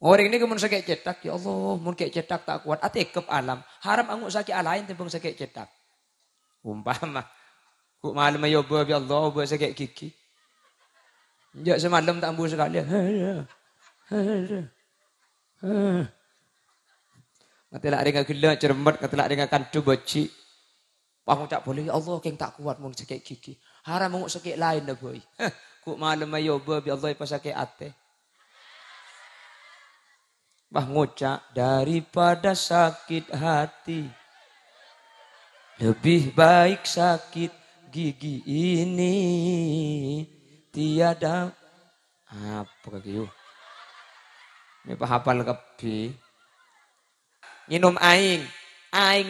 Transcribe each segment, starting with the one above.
Orang ini kemun sakit cetak, ya Allah, mun kayak cetak tak kuat, atekep alam. Haram anguk sakit alain tempung sakit cetak. Umpama, ku malam ayo ya Allah, buat sakit gigi. Jak semalam tak ambu sekali. Katalah dengan gila cermat, katalah dengan kandu beci. Pangu tak boleh, ya Allah, keng tak kuat mun sakit gigi. Haram anguk sakit lain dah boy. Ku malam ayo ya Allah, pas sakit ate. Bah ngucap daripada sakit hati lebih baik sakit gigi ini tiada apa kagiyo ini hafal kepi minum aing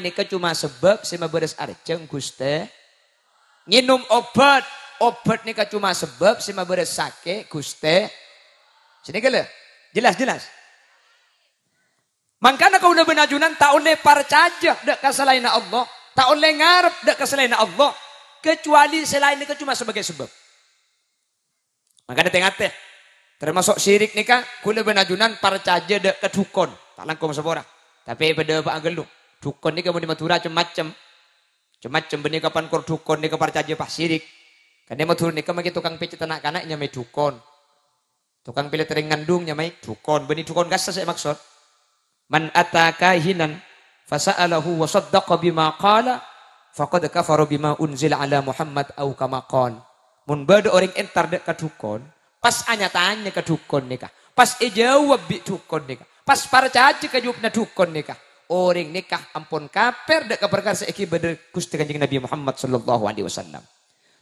ni cuma sebab sema beres arceng Guste minum obat ni cuma sebab sema beres sakit Guste sini kele jelas Mangkana kau udah benajunan tak oleh percaya dak kesalahan Allah, tak oleh ngarep dak kesalahan Allah, kecuali selain itu cuma sebagai sebab. Mangkana tengah teh termasuk syirik nikah, kula benajunan percaya dak kedukun, tak langkung sepora. Tapi pada Pak Agelu, dukun ni kamu di Madura macam benih kapan kor dukun ni percaya pas syirik. Karena Madura ni kamu tukang pijat anak-anak nyamai dukun, tukang pilih tering ngandung nyamai dukun, benih dukun gasa saya maksud. Man ataka hinan fasa'alahu wa saddaqa bima qala faqad kafara bima unzila ala Muhammad au kama qala. Mun bade orang entar dek ka dukun, pas anya tanya ka dukun nikah. Pas jawab bi dukun nikah. Pas percaya ka jawabna dukun nikah. Orang nikah ampun kafir dek ka perkara saiki bade Gusti Kanjeng Nabi Muhammad sallallahu alaihi wasallam.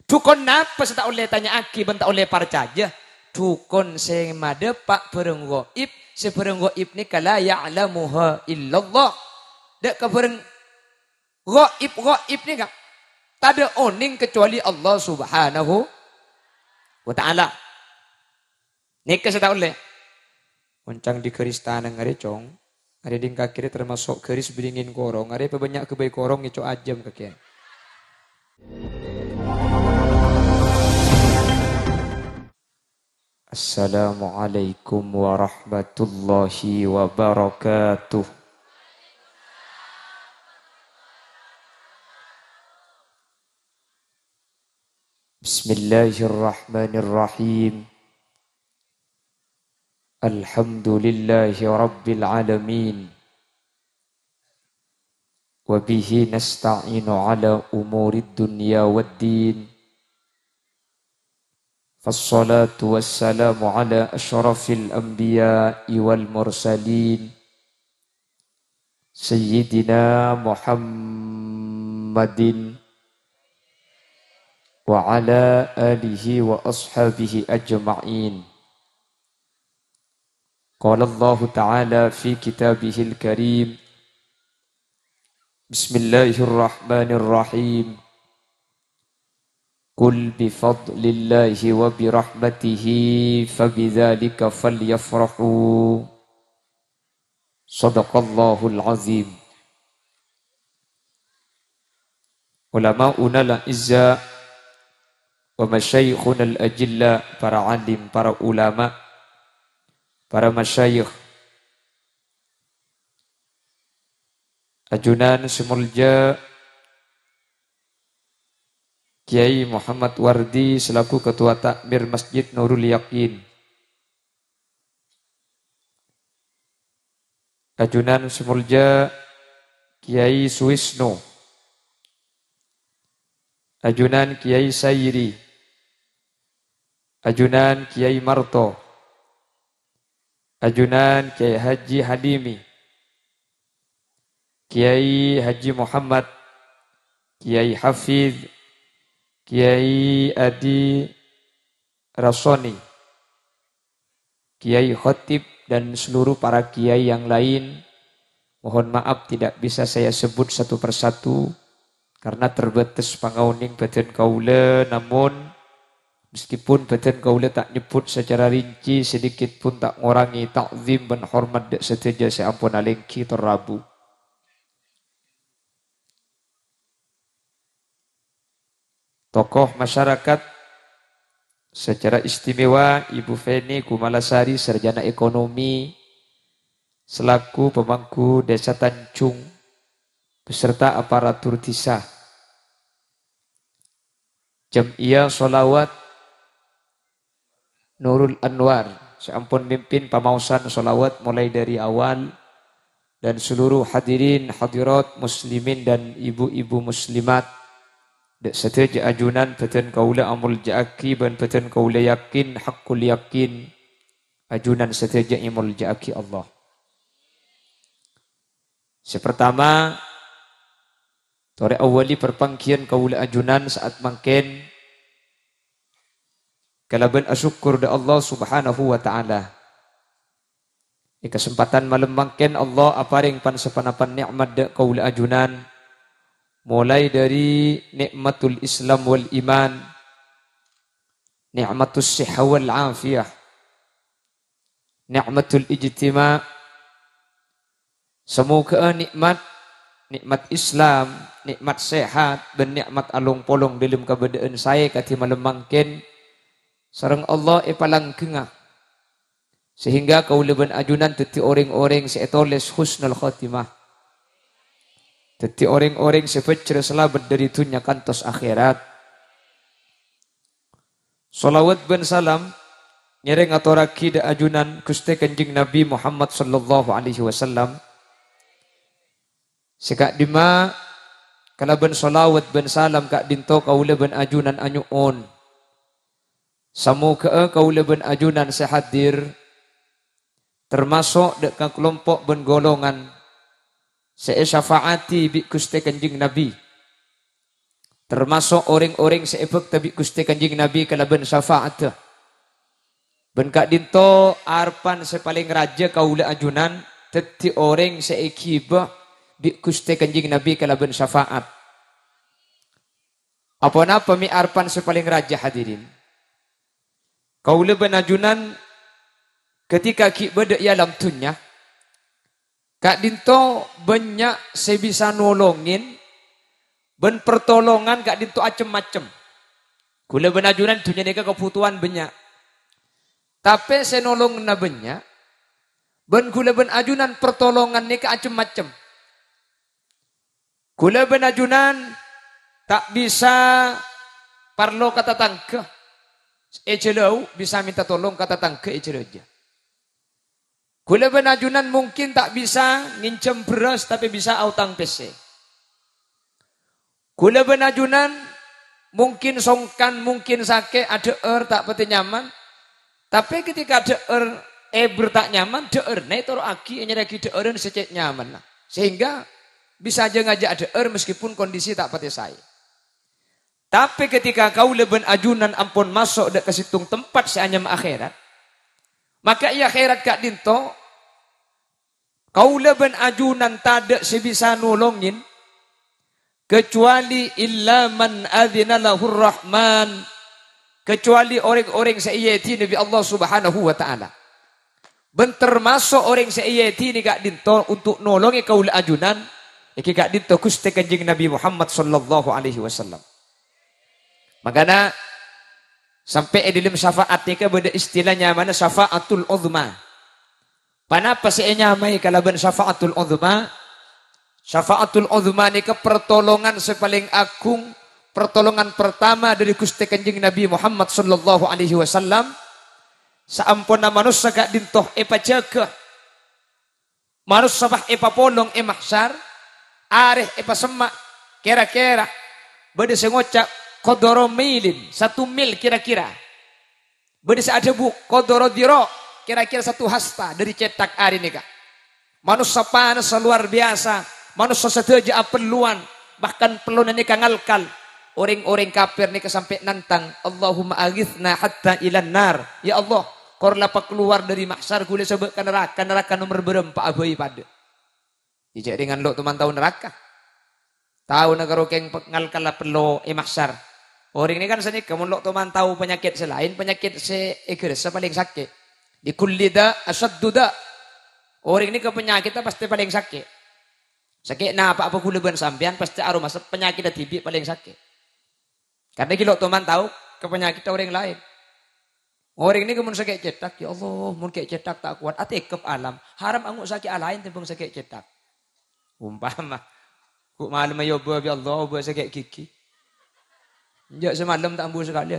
Dukun napa tak oleh tanya aki ben tak oleh percaya. Dukun sing madepak bareng gaib, sebareng gaib ni kala ya'lamuha illallah. Dak ka bareng gaib ni kan. Tak ada oning kecuali Allah Subhanahu wa taala. Nika saya tak oleh. Moncang di keris tanah ngare cong. Ada di kaki termasuk keris beringin korong. Ada banyak kebaik korong itu ajam kakian. Assalamualaikum warahmatullahi wabarakatuh. Bismillahirrahmanirrahim. Alhamdulillahi rabbil alamin. Wabihi nasta'inu ala umurid dunya waddin. فالصلاة والسلام على أشرف الأنبياء والمرسلين سيدنا محمد وعلى آله وأصحابه أجمعين. قال الله تعالى في كتابه الكريم بسم الله الرحمن الرحيم قل بفضل الله وبرحمته فبذلك فليفرحوا صدق الله العظيم. Ulama'una al-izza wa masyayikhuna al-ajilla, para alim, para ulama, para masyayikh, ajunan semulja Kiai Muhammad Wardi selaku Ketua Takmir Masjid Nurul Yakin, ajunan semulja Kiai Suwisno, ajunan Kiai Sayri, ajunan Kiai Marto, ajunan Kiai Haji Hadimi, Kiai Haji Muhammad, Kiai Hafidh, Kiai Adi Rasoni, Kiai Khotib, dan seluruh para kiai yang lain. Mohon maaf tidak bisa saya sebut satu persatu karena terbatas pangauning badan kaula, namun meskipun badan kaula tak nyebut secara rinci, sedikit pun tak ngurangi takzim dan hormat dek seteja saya ampun alengki terrabu. Tokoh masyarakat secara istimewa Ibu Feni Kumalasari, sarjana ekonomi, selaku pemangku Desa Tanjung beserta aparatur desa. Jam'iyah Sholawat Nurul Anwar, seampun mimpin pamausan sholawat mulai dari awal, dan seluruh hadirin hadirat muslimin dan ibu-ibu muslimat dek seteja ajunan peten kaula amul jaaki ban peten kaula yakin hakul yakin ajunan seteja imul jaaki Allah. Sepertama, tore awali perpangkian kaula ajunan saat mangken kalaban asyukur da Allah subhanahu wa ta'ala. Di kesempatan malam mangken Allah aparing pansapanapan nikmat da kaula ajunan, mulai dari nikmatul Islam wal iman, nikmatus sihah wal afiyah, nikmatul ijtima', semoga nikmat Islam, nikmat sehat, dan nikmat alung polong dalam keberadaan saya kati malam mangken sareng Allah palang kengah sehingga kaulaban ajunan teti orang-orang seetoles husnul khatimah, teti orang-orang sepecera selamat dari dunia kantos akhirat. Salawat ben salam nyereng atoraki da ajunan Gusti Kanjeng Nabi Muhammad sallallahu alaihi wasallam. Sekak dima kalaban salawat ben salam kak dinto kaula ben ajunan anyuon. Samoga kaula ben ajunan sehadir termasuk dekat kelompok ben golongan syafaati bi Gusti Kanjeng Nabi. Termasuk orang-orang seebek tabi Gusti Kanjeng Nabi kalaban syafaat. Ben kak dinto arpan sepaling raja kaula ajunan teti orang seekibah bi Gusti Kanjeng Nabi kalaban syafaat. Apa-apa mi arpan sepaling raja hadirin. Kaula benajunan ketika ki beda alam dunya, kak dinto banyak sebisa nolongin, ben pertolongan kak dinto acem-macem. Kula benajunan dunya nika kebutuhan banyak. Tapi senolong na banyak, ben kula benajunan pertolongan nika acem-macem. Kula benajunan tak bisa parlo kata tangke. Ejelau bisa minta tolong kata tangke ejelau aja. Kula benajunan mungkin tak bisa ngincem beras tapi bisa autang PC. Kula benajunan mungkin songkan mungkin sake ada tak peti nyaman. Tapi ketika ada tak nyaman, toro aki nyeraki secek nyaman lah. Sehingga bisa aja ngajak ada meskipun kondisi tak pati saya. Tapi ketika kau leben ajunan ampun masuk ke situng tempat seanyam akhirat, maka ia akhirat kak dinto, kau leben ajunan tada sebisa nolongin, kecuali illa man adzina lahur rahman, kecuali orang-orang seiyati Nabi Allah subhanahu wa ta'ala. Ben termasuk orang seiyati ni kak dinto untuk nolongi kau ajunan, iki kak dinto Gusti Kanjeng Nabi Muhammad sallallahu alaihi wasallam. Makanya sampai di dalam syafaat ni beda istilahnya mana syafaatul uzma. Panapa si nyamai kalaban syafaatul uzma? Syafaatul uzma ni pertolongan sepaling agung, pertolongan pertama dari Gusti Kanjeng Nabi Muhammad sallallahu alaihi wasallam. Saampuna manusia kak dintoh jaga. Manusia bah polong mahsyar. Areh semak kira-kira beda sengocak kodoro milin 1 mil kira-kira beda ada bu kodoro diro kira-kira 1 hasta dari cetak hari ini kak. Manusia panas luar biasa, manusia setuju peluan, bahkan peluan ini kangalkal orang-orang kafir ini sampai nantang Allahumma aghithna hatta ilan nar, ya Allah korla pak keluar dari mahsyar kule sebutkan neraka nomor berempat abai pada. Ijak dengan lo teman tahu neraka. Tahu negara keng ngalkala perlu mahsyar. Orang ini kan seni kamu lo teman tahu penyakit selain penyakit se paling sakit. Di kullida asadduda. Orang ini ke penyakit pasti paling sakit. Sakit nah apa kuleban sampean pasti aroma penyakit TB paling sakit. Karena kalau teman tahu ke penyakit orang lain. Orang ini kemun sakit cetak, ya Allah, mun kayak cetak tak kuat, atekep alam. Haram anguk sakit alain tembang sakit cetak. Umpama, ku malam ayo ya Allah, buat sakit gigi. Jak semalam tak ambil sekali.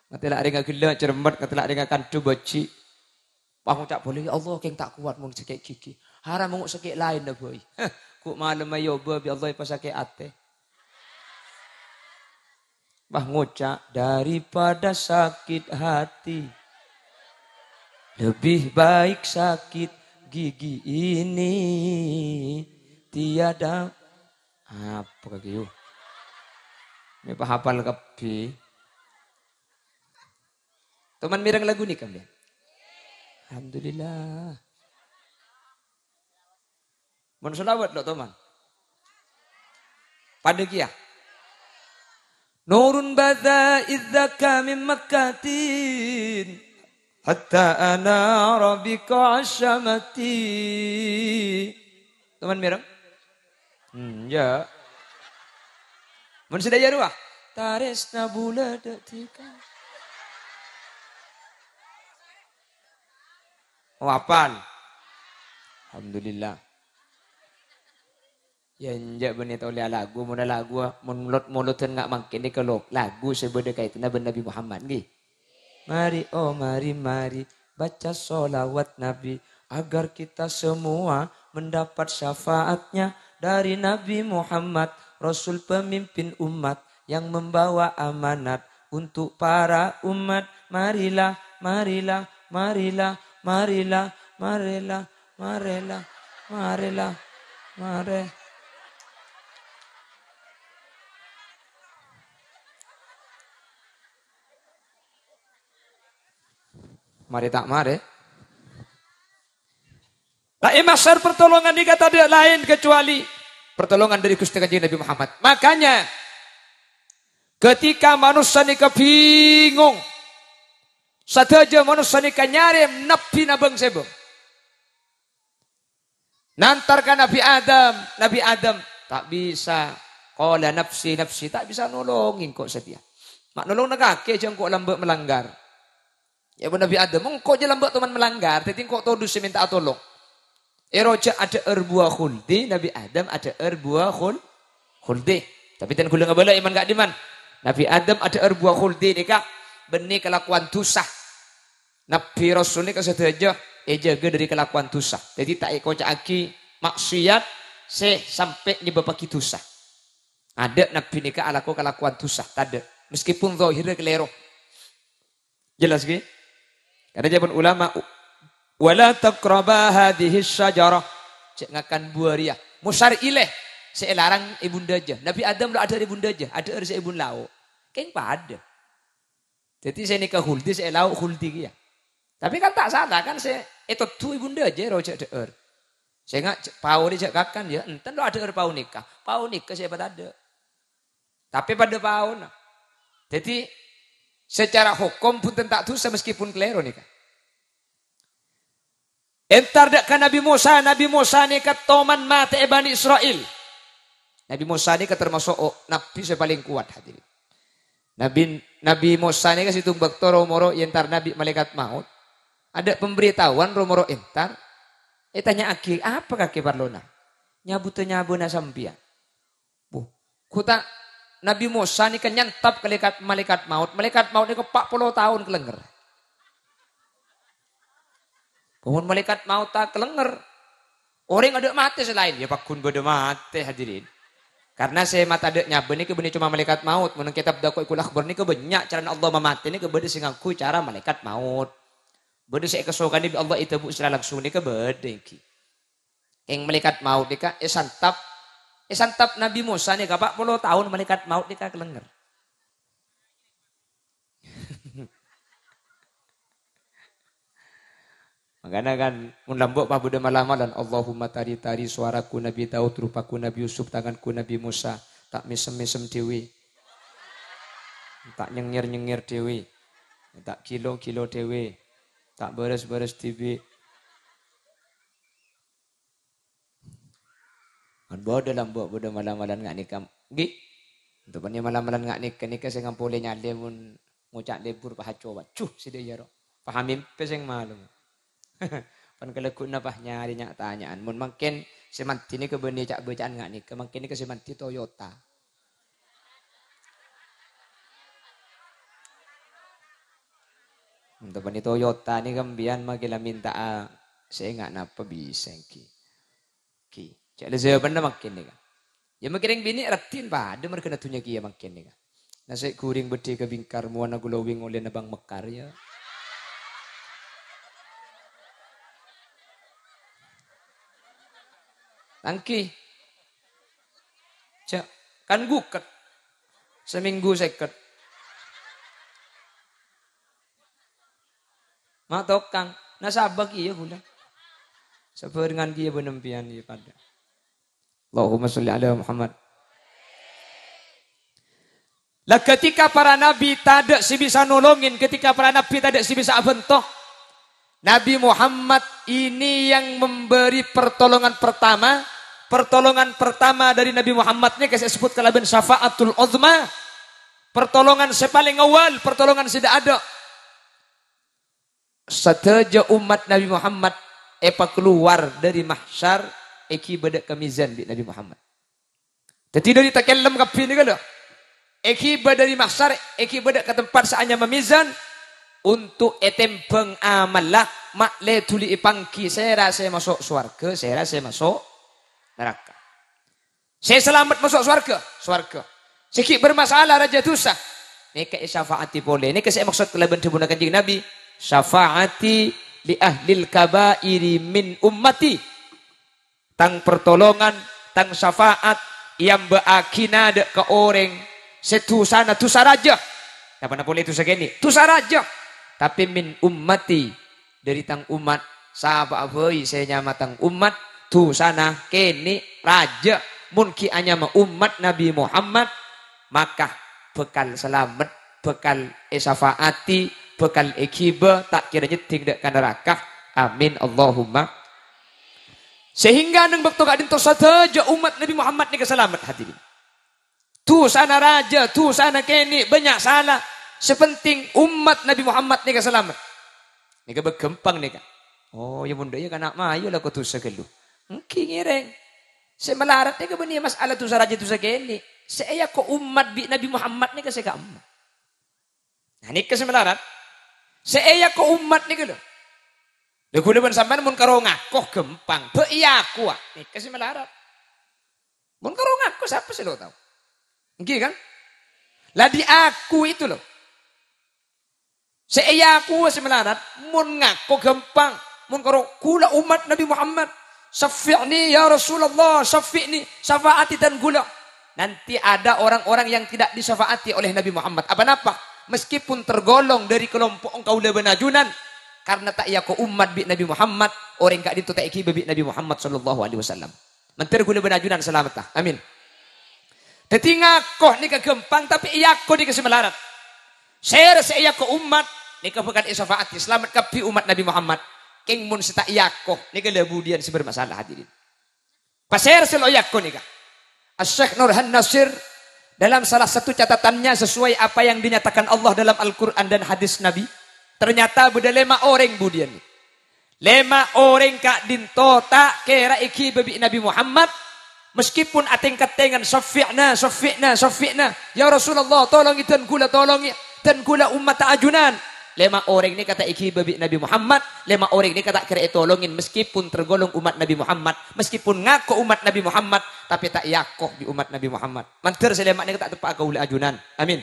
Katalah dengan gila cermat, katalah dengan kandu beci. Bangun tak boleh, ya Allah, keng tak kuat mun sakit gigi. Haram anguk sakit lain dah boy. Ku malam ayo ya Allah, pas sakit ate. Bah ngucap daripada sakit hati. Lebih baik sakit gigi ini tiada apa kaki yuk. Ini hafal kapi. Teman mirang lagu ni kami. Alhamdulillah. Mun selawat lo teman. Pada kia. Nurun bada idzaka min makkatin hatta ana rabbika asyamati. Teman mirang? Ya. Mun sedaya ruah. Taresna bula detika. Oh, apaan? Alhamdulillah. Ya njak benih oleh lagu, muna lagu, mulut-mulutan nggak makin ni kalau lagu sebeda kaitan Nabi Muhammad ni. Mari, oh mari, baca solawat Nabi agar kita semua mendapat syafaatnya dari Nabi Muhammad, Rasul pemimpin umat yang membawa amanat untuk para umat. Marilah, marilah, marilah, marilah, marilah, marilah, marilah, marilah. Mari tak mari. Lah masar pertolongan ini kata dia lain kecuali pertolongan dari Gusti Kanjeng Nabi Muhammad. Makanya ketika manusia ini kebingung, saja manusia ini nyari nabi nabang sebo. Nantarkan Nabi Adam tak bisa. Qala nafsi tak bisa nolongin kok setia. Mak nolong nakake aja kok lambat melanggar. Ya Nabi Adam, engkau je lambat teman melanggar, tapi engkau todus minta tolong. Eroja ada erbuah khuldi, Nabi Adam ada erbuah khuldi. Tapi tan kula ngabala iman gak diman. Nabi Adam ada erbuah khuldi ni kak, benih kelakuan tusah. Nabi Rasul ni kasedaja jaga dari kelakuan tusah. Jadi tak kocak aki maksiat sampai nyebabaki tusah. Ada Nabi ni kak alaku kelakuan tusah, tak ada. Meskipun zahirnya keliru. Jelas ke? Karena zaman ulama wala taqraba hadhihi syajarah. Cek ngakan buah ria. Musar ileh selarang ibunda aja. Nabi Adam lo ada ibunda aja, ada se ibun lau. Keng pada. Jadi saya nikah huldi saya lau huldi ya. Tapi kan tak salah kan saya itu tu ibunda aja rojak deer. Saya ngak pau ni cek kakan ya, enten lo ada pau nikah. Pau nikah saya pada ada. Tapi pada pau nah. Jadi secara hukum pun tak dosa meskipun keliru nih kan. Entar dak kan Nabi Musa ni kat toman mate Bani Israel. Nabi Musa ni termasuk nabi yang paling kuat hadirin. Nabi Musa ni kasih tumbak toro moro entar nabi malaikat maut. Ada pemberitahuan romoro entar. Tanya aki apa kaki parlona? Nyabuna sampian. Bu, kuta Nabi Musa ni kan nyantap ke malaikat maut. Malaikat maut ni ke 40 tahun kelenger. Pohon malaikat maut tak kelenger. Orang ada mati selain. Ya pakun beda mati hadirin. Karena saya mata ada nyabe ni kebeni cuma malaikat maut. Menurut kitab Dakwah Ikul Akhbar ni kebanyak cara Allah memati ni kebeda singaku cara malaikat maut. Beda saya kesokan ni Allah itu bu secara langsung ni kebeda. Yang malaikat maut ni kan santap Nabi Musa ni 40 tahun malaikat maut ni kak kelenger. Makanya kan mun lambok pa buda malam-malam Allahumma tari suaraku Nabi Daud, rupaku Nabi Yusuf, tanganku Nabi Musa, tak mesem-mesem dewi. Tak nyengir-nyengir dewi. Tak kilo-kilo dewi. Tak beres-beres dewi. Kan bodoh lambok bodoh malam-malam ngak nikam. Gi. Untuk punya malam-malam ngak nikah saya ngampole nyale mun ngucak lebur paha coba. Cuh si dia ro. Pahamin peseng malu. Pan kelekut na pah nyari nyak tanyaan. Mun makin semanti ni kebeni cak bacaan ngak nikah. Makin ni ke semanti Toyota. Untuk punya Toyota ni kambian magila minta saya ngak napa bisa ki. Cak lezat benda makin ni kan. Ya makin bini ratin pa, ada mereka natunya kia makin ni kan. Nasi kuring beti ke bingkar muana glowing oleh nabang mekar ya. Tangki. Cak kan guket. Seminggu seket. Mak tokang, nasabak iya gula. Seperengan kia benempian iya pada. Allahumma sholli ala Muhammad. Lah ketika para nabi tak si bisa nolongin, ketika para nabi tak si bisa bentuk, Nabi Muhammad ini yang memberi pertolongan pertama. Pertolongan pertama dari Nabi Muhammadnya saya sebut kalaban syafaatul uzma. Pertolongan sepaling awal, pertolongan tidak ada. Sateja umat Nabi Muhammad keluar dari mahsyar eki badak kamizan di Nabi Muhammad. Jadi dari takellam kapi ni kalau eki dari mahsyar eki badak ke tempat saanya memizan untuk etempeng amalak makle tuli ipangki saya rasa masuk surga, saya rasa masuk neraka. Saya selamat masuk surga. Sikit bermasalah raja dosa. Ini ke syafaati boleh. Ini ke saya maksud kelebihan tubuh Kanjeng Nabi. Syafaati li ahlil kabairi min ummati. Tang pertolongan, tang syafaat yang beakina de ke orang setusana tusa raja. Tak pernah boleh tusa gini. Tusa raja. Tapi min ummati dari tang umat sahabat boy saya nyama tang umat tusana kini raja munki anyama umat Nabi Muhammad maka bekal selamat, bekal syafaati, bekal ikiba tak kira nyeting dek neraka. Amin Allahumma. Sehingga nang bakto kadin to saja umat Nabi Muhammad ni keselamat hadirin. Tu sana raja, tu sana kini banyak salah. Sepenting umat Nabi Muhammad ni keselamat. Ni ke bergempang ni kan. Oh ya bunda ya kan nak mayu lah ko tu segelu. Engki ngireng. Semelarat ni ke beni masalah tu raja tu segeni. Saya ko umat bi Nabi Muhammad ni ke saya umat. Nah ni ke semelarat. Saya ko umat ni ke lo. Dekule ban sampean mun karo ngakoh gempang. Be iya aku ah. Ni ke semelarat. Mun karo ngakoh siapa sih lo tahu? Engki kan? Lah di aku itu loh. Saya aku semelarat mun ngakoh gempang. Mun karo kula umat Nabi Muhammad. Syafi'ni ya Rasulullah, syafi'ni, syafaati dan gula. Nanti ada orang-orang yang tidak disyafaati oleh Nabi Muhammad. Apa-apa? Meskipun tergolong dari kelompok engkau lebenajunan. Karena tak iya ko umat bi Nabi Muhammad. Orang kak itu tak iki bi Nabi Muhammad sallallahu alaihi wasallam. Menteri gula benajunan selamat lah. Amin. Teti ngakoh ni kegempang tapi iya ko di kesemelarat. Saya rasa iya ko umat. Ni kebukan syafaati. Selamat kapi umat Nabi Muhammad. King mun sita iyakoh ni kelebudian si bermasalah hadirin. Pasir selo iyakoh ni ka. Syekh Nurhan Nasir dalam salah satu catatannya sesuai apa yang dinyatakan Allah dalam Al-Quran dan hadis Nabi. Ternyata beda 5 orang budian ni. 5 orang kak dinto tak kira iki babi Nabi Muhammad. Meskipun ateng katengan syafi'na. Ya Rasulullah tolong dan kula umat ta'ajunan. 5 orang ini kata iki babi Nabi Muhammad. 5 orang ini kata kira tolongin. Meskipun tergolong umat Nabi Muhammad. Meskipun ngaku umat Nabi Muhammad. Tapi tak yakoh di umat Nabi Muhammad. Mantir selemak ini kata tepat kau ajunan. Amin.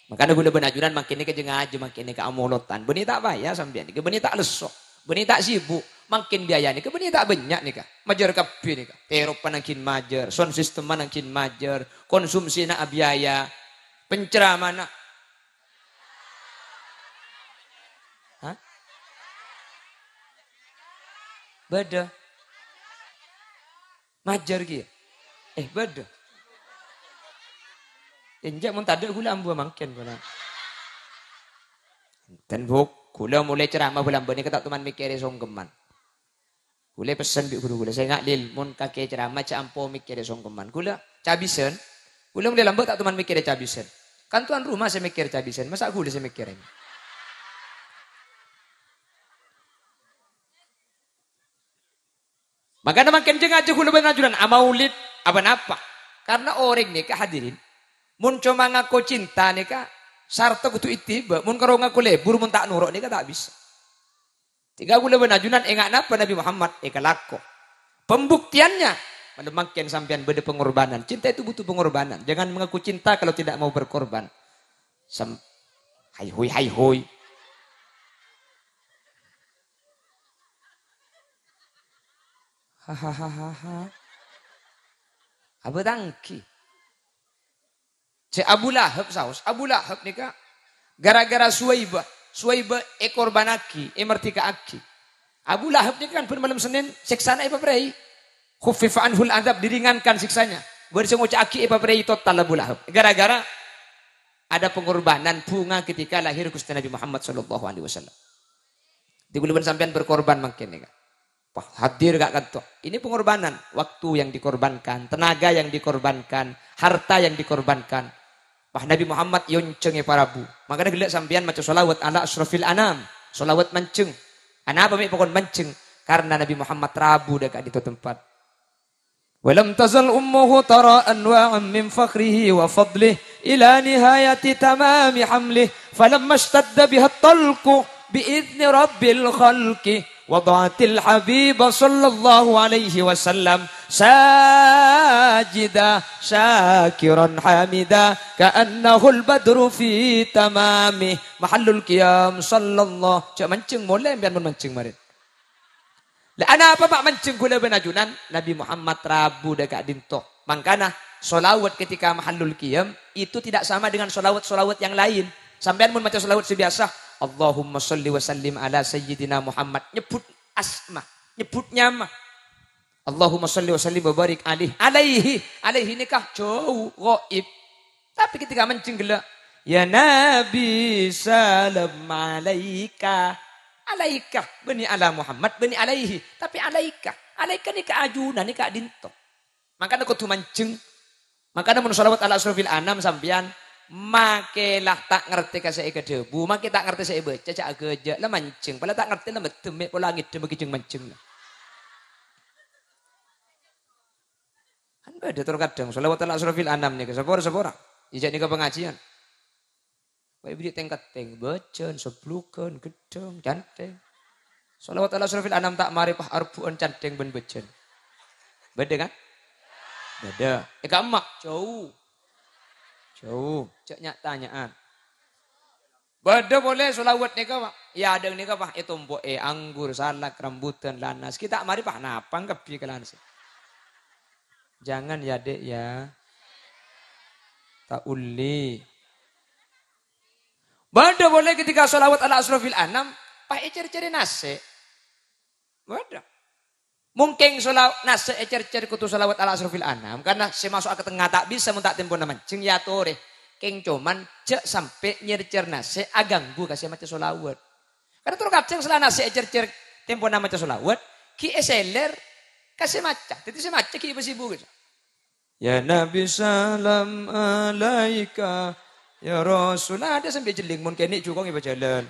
Makanya gula benajunan makin ini kejeng aja. Makin ini ke amolotan. Benih tak bayar sambil ini. Benih tak lesok. Benih tak sibuk. Makin biaya ini. Benih tak banyak nih kak. Majar kapi nih kak. Eropa nangkin majar. Sound system nangkin majar. Konsumsi nak biaya. Penceramah nak. Beda. Majar gitu. Beda. Injak mun tade gula ambu mangken gula. Dan buk gula mulai ceramah bulan bani kata teman mikir songgeman. Gula pesan bi guru gula saya ngak lil mun kake ceramah ca ampo mikir songgeman. Gula cabisen Ulang dia lambat tak teman mikir cabisan. Kan tuan rumah saya mikir cabisan, masa aku saya mikirin. Maka makin jeng aja hulu benajuran amaulid apa-apa. Karena orang ni hadirin mun cuma ngaku cinta ni sarta kutu itiba, mun karo ngaku lebur mun tak nuruk ni tak bisa. Tiga hulu benajuran enggak napa Nabi Muhammad kalako. Pembuktiannya makin sampean beda pengorbanan. Cinta itu butuh pengorbanan. Jangan mengaku cinta kalau tidak mau berkorban. Hai hoi. Hahaha. Apa tangki? Si Abu Lahab saus. Abu Lahab ni gara-gara Suwaibah ekor banaki, emertika aki. Abu Lahab ni kan pada malam Senin siksana ipa prei. Khuffifa anhul adab, diringankan siksanya. Bersama aki ipa prei total Abu Lahab. Gara-gara ada pengorbanan bunga ketika lahir Gusti Nabi Muhammad sallallahu alaihi wasallam. Di guluban sampean berkorban makin ni hadir gak kanto. Ini pengorbanan, waktu yang dikorbankan, tenaga yang dikorbankan, harta yang dikorbankan. Wah Nabi Muhammad yonceng para bu. Makanya gelak sampean macam solawat ala asrofil anam, solawat manceng. Apa mek pokon manceng? Karena Nabi Muhammad rabu dekat di tempat. Walam tazal ummuhu tara'an wa min fakhrihi wa fadlihi ila nihayati tamami hamlihi falamma ishtadda biha at-talqu bi'izni rabbil khalqi وضعت الحبيب صلى الله عليه وسلم ساجدا شاكرا حامدا كأنه البدر في تمامه محل القيام صلى الله cak mancing boleh biar mancing marin lah ana apa pak mancing gula benajunan Nabi Muhammad rabu dekat dinto mangkana solawat ketika mahallul qiyam itu tidak sama dengan solawat yang lain sampean mun maca solawat sebiasa Allahumma salli wa sallim ala sayyidina Muhammad. Nyebut asma. Nyebut nyama. Allahumma salli wa sallim wa barik alaihi. Alaihi nikah jauh. Ghaib. Tapi ketika mancing gelak. Ya Nabi salam alaika. Alaika. Bani ala Muhammad. Bani alaihi. Tapi alaika. Alaika nikah ajunan. Nikah dinto. Makanya kau tu mancing. Makanya menurut salawat ala asrafil anam sampian. Makelah tak ngerti kasih eka debu, make tak ngerti saya baca cak aja lah mancing, pala tak ngerti lah betemek pola langit debu kijeng mancing lah. Kan beda terkadang, salawat ala asrafil anam nih, sepora, ijak nih ke pengajian. Baik beri tengkat-teng, bacaan, seblukan, gedung, canteng. Salawat ala asrafil anam tak mari pah arbuan canteng ben bacaan. Beda kan? Beda. Eka emak jauh. Cak nyak tanyaan. Bada boleh solawat ni kau pak. Ya ada ni kau pak. Itu mbok anggur, salak, rambutan, lanas. Kita mari pak napang kepi ke lanas. Jangan ya dek ya. Tak uli. Bada boleh ketika solawat ala asrafil anam. Pak cari-cari nasi. Bada. Mungkin solawat nase ecer-ecer kutu solawat ala asrofil anam karena saya masuk ke tengah tak bisa minta tempo nama cing ya tore keng cuman cek sampai nyer-cer nase aganggu kasih macam solawat karena terus kacang setelah nase ecer-ecer tempo nama macam solawat ki eseler kasih macam jadi saya macam ki besibu gitu ya Nabi salam alaika ya Rasul ada sampai jeling mungkin ini juga iba jalan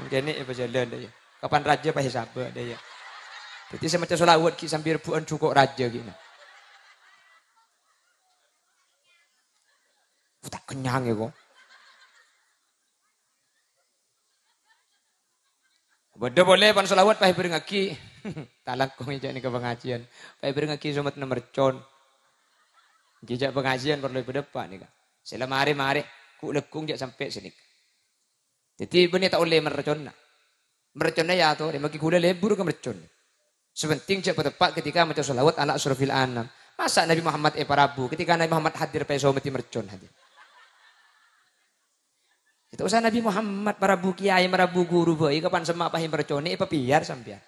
mungkin ini iba jalan deh kapan raja pahit sabar deh ya. Jadi saya macam solawat ki sambil rebuan cukup raja gini. Tak kenyang ya kok. Beda boleh pan solawat pahit berengaki. Talak kong ijak ni ke pengajian. Pahit berengaki somat nomor con. Jejak pengajian perlu berdepan ni kan. Selama hari-hari ku lekung jak sampai sini. Jadi benih tak boleh mercon. Merconnya ya tu, dia maki gula lebur ke mercon. Sepenting cek tepat ketika macam salawat ala asrafil anam. Masa Nabi Muhammad parabu ketika Nabi Muhammad hadir pada someti mercon hadir. Itu usah Nabi Muhammad parabu kiai parabu guru bayi kapan semak pahim mercon ni piar sampean.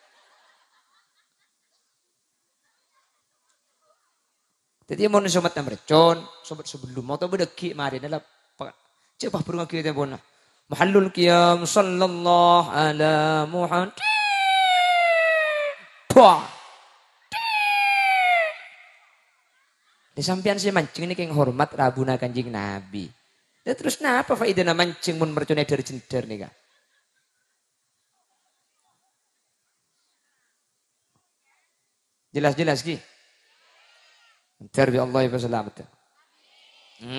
Jadi mau somat mercon, sobat sebelum mau tahu bedeki mari adalah cek pah burung kita pun. Mahallul qiyam sallallahu ala Muhammad. Puah. Di sampean si mancing ini keng hormat rabuna Kanjeng Nabi. Dan terus napa faedahna mancing mun mercone dari cender nih kak? Jelas-jelas ki. Terbi Allah ya selamat.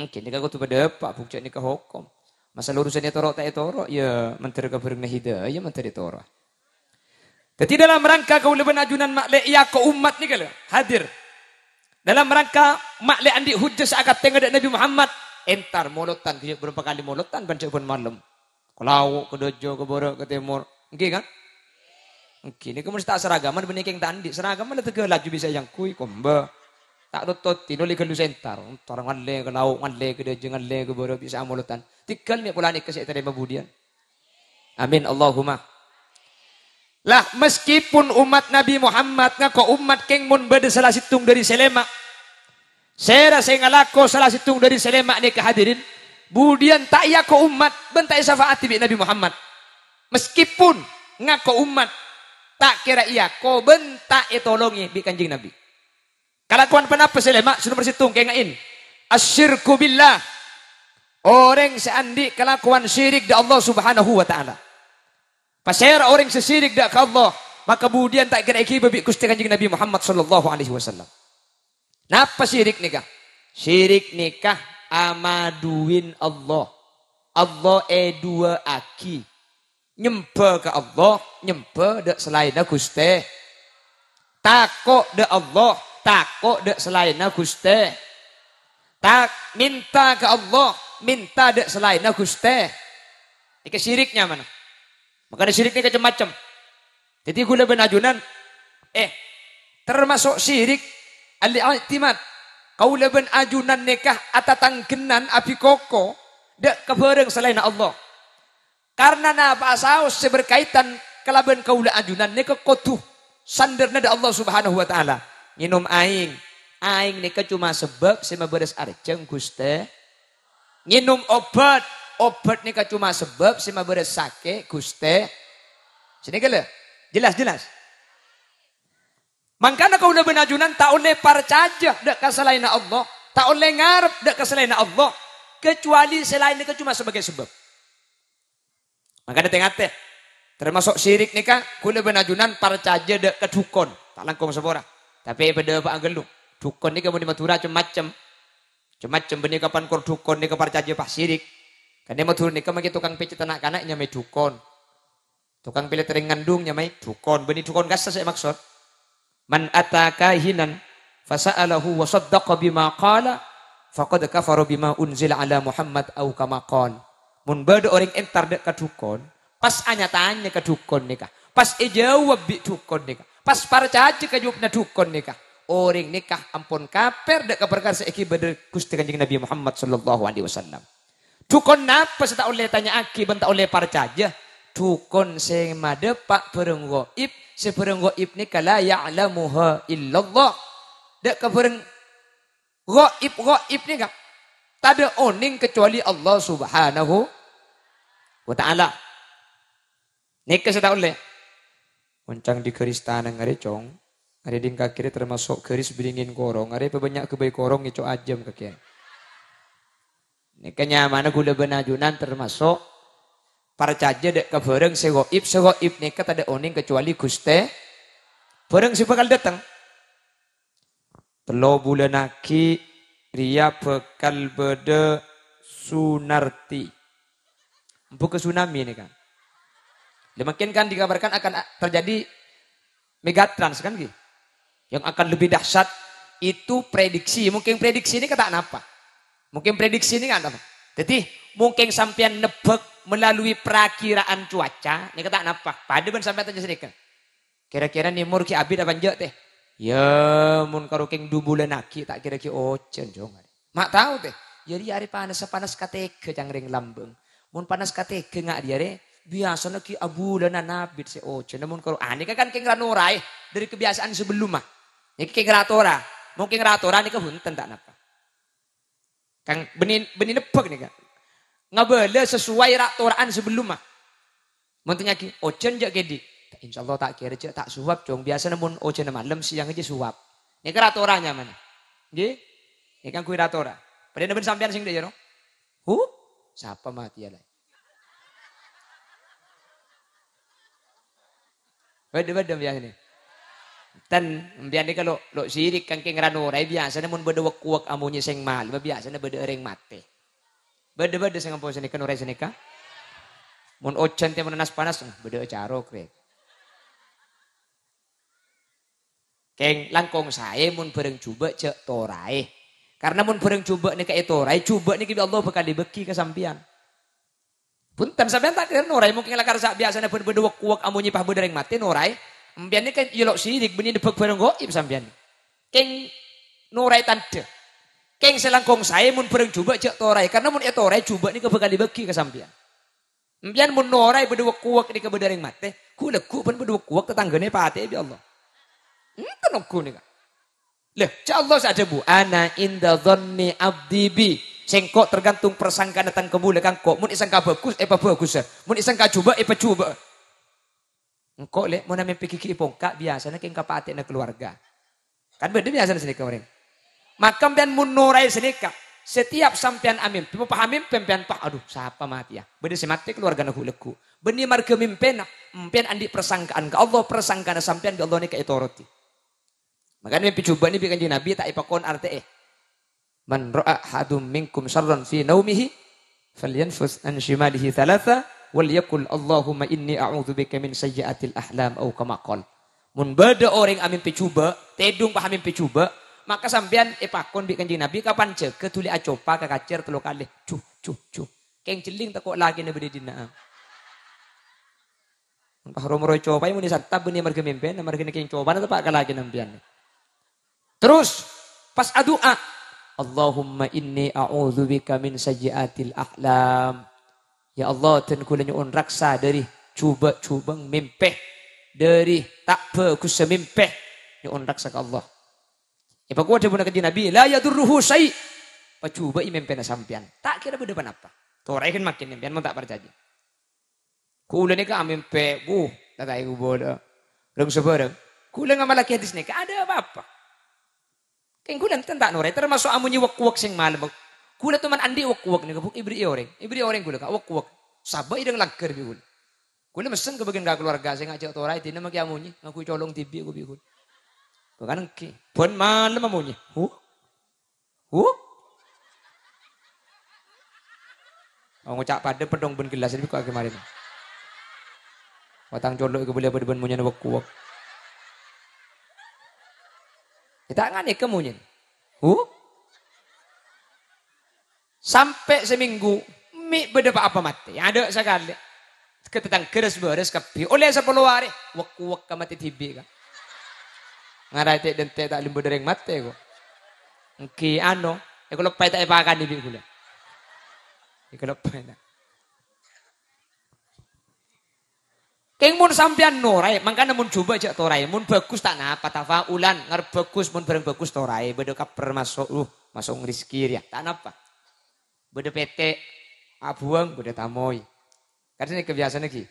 Kini kau tu pada pak bukti ni ke hukum. Masalah urusannya torok tak torok ya menteri keberna hidayah ya menteri torok. Jadi dalam rangka kau lebih ajunan maklek ya ke umat ni kalau hadir. Dalam rangka maklek andi hujjah seakat tengah Nabi Muhammad. Entar molotan, berapa kali molotan baca pun malam. Ke lauk, ke dojo, ke borok, ke timur. Oke kan? Oke, ini kamu tak seragaman benih yang tandi. Seragaman itu ke laju bisa yang kui, komba. Tak tutot, tinuli ke lu sentar. Orang ngalle, ke lauk, ngalle, ke dojo, ngalle, ke borok, bisa molotan. Tikal ni pula ni kesek terima budian. Amin, Allahumma. Lah, meskipun umat Nabi Muhammad ngako umat keng mun beda salah situng dari selema. Saya rasa ngalako salah situng dari selema ni kehadirin. Budian tak iya ko umat bentai syafaat bi Nabi Muhammad. Meskipun ngako umat tak kira iya ko bentak tolongi bi Kanjeng Nabi. Kalakuan penapa selema sudah bersitung kaya ngain. Asyirku billah. Orang seandi kelakuan syirik di Allah Subhanahu wa taala. Pasal orang sesirik dak ke Allah, maka kemudian tak kira iki babi Gusti Kanjeng Nabi Muhammad sallallahu alaihi wasallam. Napa syirik nikah? Syirik nikah amaduin Allah. Allah dua aki. Nyembah ke Allah, nyembah dak selain Gusti. Takok dak Allah, takok dak selain Gusti. Tak minta ke Allah, minta dak selain Gusti. Iki syiriknya mana? Maka ada syirik ni macam-macam. Jadi gula benajunan. Termasuk syirik. Al-i'timad. Kau leben ajunan nikah atatangkenan api koko. Dek kebereng selain Allah. Karena napa saus seberkaitan kelaben kau ajunan nikah kotuh. Sandarna da Allah Subhanahu wa ta'ala. Minum aing. Aing nikah cuma sebab sama beres arjeng Gusti. Minum obat. Obat nikah cuma sebab sima beres sake Gusti. Sini kala. Jelas-jelas. Mangkana kau udah benajunan tak oleh percaya dak selain Allah, tak oleh ngarep dak selain Allah, kecuali selain nikah cuma sebagai sebab. Mangkana tengah teh. Termasuk syirik nikah kula benajunan percaya dak kedukon. Tak langkung sepora. Tapi pada Pak Anggelung, dukon nikah mau dimatura macam-macam. Macam-macam benih kapan kor dukon nikah percaya pas syirik. Karena mau turun nikah magi tukang pijit anak-anak nyamai dukon. Tukang pilih tering ngandung nyamai dukon. Benih dukon kasa saya maksud. Man ataka hinan fasa'alahu wa saddaqa bima qala faqad kafara bima unzila ala Muhammad au kama qala. Mun bade orang entar dek ka dukon, pas anya tanya ka dukon nikah. Pas jawab bi dukon nikah. Pas percaya ka jawabna dukon nikah. Orang nikah ampun kaper dek ka perkara saiki bade Gusti Kanjeng Nabi Muhammad sallallahu alaihi wasallam. Dukon napa saya tak oleh tanya aki, ben tak oleh parcaja. Dukon sing madepak pereng goib, si pereng goib ni kala ya'lamuha illallah. Dak ke pereng goib ni kak. Tak ada oning kecuali Allah Subhanahu wa ta'ala. Nika saya tak oleh. Mencang di keris tanah ngare cong. Ngare ding kakiri termasuk keris beringin korong. Ngare banyak kebaik korong itu ajam kakek. Nikahnya mana gula benajunan termasuk percaya dek ke bareng segoib nikah tak ada oning kecuali Gusti. Bareng si bakal datang. Telo bulan aki ria bekal beda sunarti. Bukan tsunami ini kan. Demikian kan dikabarkan akan terjadi megatrans kan gitu. Yang akan lebih dahsyat itu prediksi. Mungkin prediksi ini kata apa? Mungkin prediksi ini kan apa? Jadi mungkin sampean nebak melalui perakiraan cuaca. Ini kata apa? Pada ben sampean tanya sedikit. Kira-kira nimur ki abid apa njok teh? Ya mun karo keng 2 bulan aki tak kira ki ocen jong. Mak tahu teh. Jadi hari panas kateke cangring lambeng. Mun panas kateke ngak dia re. Biasanya ki abulanan abid se ocen. Namun karo ini kan keng ranorai dari kebiasaan sebelum mah. Ini keng ratora. Mungkin ratora ini kehunten tak napa. Kang benih nebak nih kan. Ngabala sesuai ratoraan sebelum mah. Montunya ki ocen jak gedi. Insyaallah tak kira cek tak suap dong. Biasa namun ocen malam siang aja suap. Ini keratorannya mana? Nggih. Ikan kuiratora. Padahal ben sampean sing dia no. Siapa mati ya lah. Beda-beda biasa ni. Tan biasa ni kalau lo sirik kangking ranorai biasa na mun beda wak amunnya sing mal, biasa na beda ring mate. Beda-beda sing ampo sini kan orai sini ka. Mun ocan te nanas panas beda caro kre. Keng langkong saya mun bareng coba cek torai. Karena mun bareng coba ni kayak torai, coba ni kita Allah bakal dibeki ke sampian. Punten sampean tak kira norai mungkin lakar sak biasa na beda wak amunnya pah beda ring mate norai. Ambian ni kan yelok sirik benih debek bareng goib sampean. Keng norai tanda. Keng selangkong saya mun bareng coba cek torai karena mun torai coba ni bakal dibeki ke sampean. Ambian mun norai beda wak ni ke beda ring mate, ku leku pun beda wak tetanggane pate bi Allah. Tenokku ni kan. Lah, cak Allah saja bu. Ana inda dhanni abdi bi. Sengkok tergantung persangka datang ke bule kan kok. Mun isangka bagus, bagus. Mun isangka coba, coba. Engkau le, mun ame pikir pongka biasanya keng kapate na keluarga. Kan beda biasa sini kemarin. Maka pian mun norai sini ka. Setiap sampean amin, pahamim pempian pak. Aduh, siapa mati ya? Beda si mati keluarga na huleku. Beni marga mimpena, mpian andi persangkaan ke Allah persangkaan sampean bi Allah ni ka itoroti. Makanya mimpi coba ni bikin Nabi tak ipakon arte Man ra'a hadum minkum syarran fi naumihi falyanfus an shimalihi thalatha wal yaqul Allahumma inni a'udzubika min sayyiatil ahlam au kama qol. Mun bada orang amin picuba, tedung paham mimpi coba, maka sampean ipakon bikin Nabi kapan cek ketuli acopa ka kacer telu kali. Cuh. Keng celing takok lagi na bedina. Pah romoro coba mun disattab beuni marga mimpen marga keng coba na pak kalagi nampian. Terus pas doa, Allahumma inni a'udzubika min sayyiatil ahlam. Ya Allah, ten kula nyuun raksa dari cuba-cubang mimpeh, dari tak bagus semimpeh nyuun raksa ke Allah. Ipa kuat dibuna kanjeng Nabi, la yadurruhu syai'. Pacuba imempena sampean. Tak kira beda apa. Torai kan makin impian mau tak percaya. Kula ni ka amimpe, tatai ku bola. Rong sebarang. Kula ngamalaki hadis ni ka ada apa-apa. Keng kulan tak norai termasuk amunyi wak sing malam. Kula tuman andi wak ni kabuk ibri orang kula ka wak. Sabay idang lagker bi kula. Kula mesen ke bagian ka keluarga sing ngajak torai dina maki amunyi ngaku colong tibi ku bi kula. Bukan ki. Pun malam amunyi. Ngucap pada pedong ben gelas ini kok kemarin. Watang colok ke boleh ben munyen wak. Kita ngane kemunyin. Sampai seminggu mi beda apa mati. Ada sekali. Ketetang keres beres kapi. Oleh 10 hari wak ka mati tibi ka. Ngarai te den te tak limbo dereng mati ko. Engki ano, kalau pai tak ipakan ibi kula. Kalau pai tak. Keng mun sampean norai, mangkana mun coba aja torai, mun bagus tak napa tafaulan, ngarep bagus mun bareng bagus torai, beda kaper masuk masuk rezeki ya, tak napa. Beda PT abuang, beda tamoy. Karena ini kebiasaan lagi.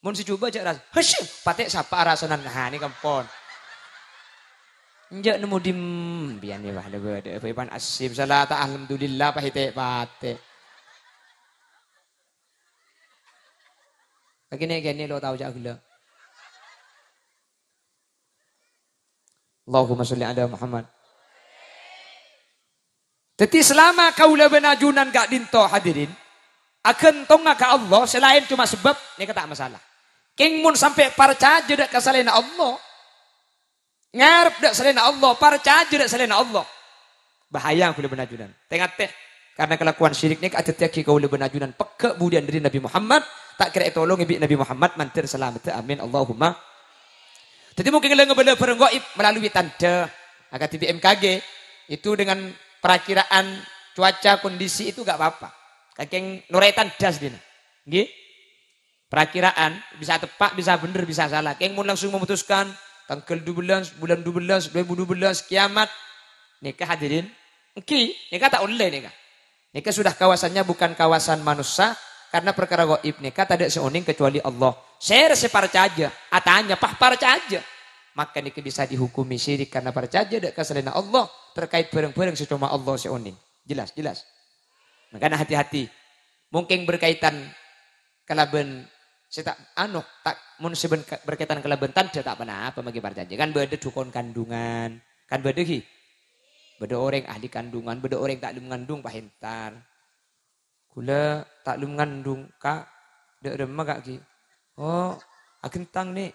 Mun si coba aja ras, hasyim, patek sapa rasanan ini kampon. Njak nemu dim, biar nih bah beda, ipan asim salata alhamdulillah pahite patek. Gini lo tahu jak gula. Allahumma sholli ala Muhammad. Jadi selama kaula benajunan gak dinto hadirin, akan tonga ke Allah selain cuma sebab ni kata masalah. King mun sampai percaya dak kesalahan Allah. Ngarep dak selain Allah, percaya dak selain Allah. Bahaya kaula benajunan. Tengah teh karena kelakuan syirik ni atetiaki kaula benajunan pekak budian dari Nabi Muhammad. Tak kira tolong ibi Nabi Muhammad mantir selamat. Amin Allahumma. Jadi mungkin kalau ngebela bareng gaib melalui tanda agak BMKG itu dengan perakiraan cuaca kondisi itu gak apa-apa. Kakeng nuretan das dina. Nggih. Perakiraan bisa tepat, bisa bener, bisa salah. Keng mun langsung memutuskan tanggal 12 bulan 12 2012 kiamat. Nikah hadirin. Nikah tak oleh nikah. Nikah sudah kawasannya bukan kawasan manusia. Karena perkara gaib nikah tak ada seoning kecuali Allah. Saya rasa percaya. Atanya pah percaya. Maka niki bisa dihukumi syirik karena percaya dek selain Allah terkait barang-barang secuma Allah seonin. Jelas, jelas. Makanya hati-hati. Mungkin berkaitan kalaben saya tak tak mun berkaitan kalaben tanda tak pernah apa bagi percaya. Kan beda dukun kandungan, kan beda ki. Beda orang ahli kandungan, beda orang tak mengandung pahentar. Kula tak mengandung kak, dek remah kak ki. Oh, agentang nih.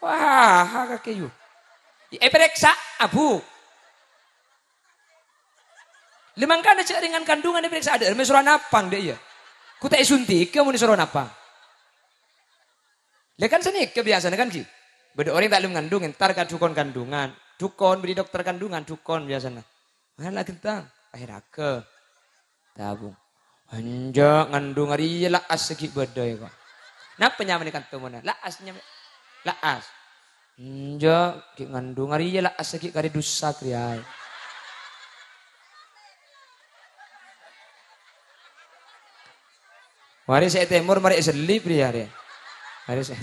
Wah, kakek yuk. Periksa, abu. Limang kana cek dengan kandungan diperiksa ada. Mesuruh napang deh ya. Ku tak suntik, kamu disuruh napang. Lekan sini kebiasaan kan ki. Beda orang tak mengandung, entar kan dukun kandungan. Dukun beri dokter kandungan, dukun biasanya. Mana gentang, akhirnya ke tabung. Hanja ngandung hari lah as segi beda ya kok. Napa nyaman ikan temuna? Lah asnya, lah as. Hanja ngandung hari lah as segi kari dosa kriai. Mari saya temur, mari selip dia hari. Mari saya.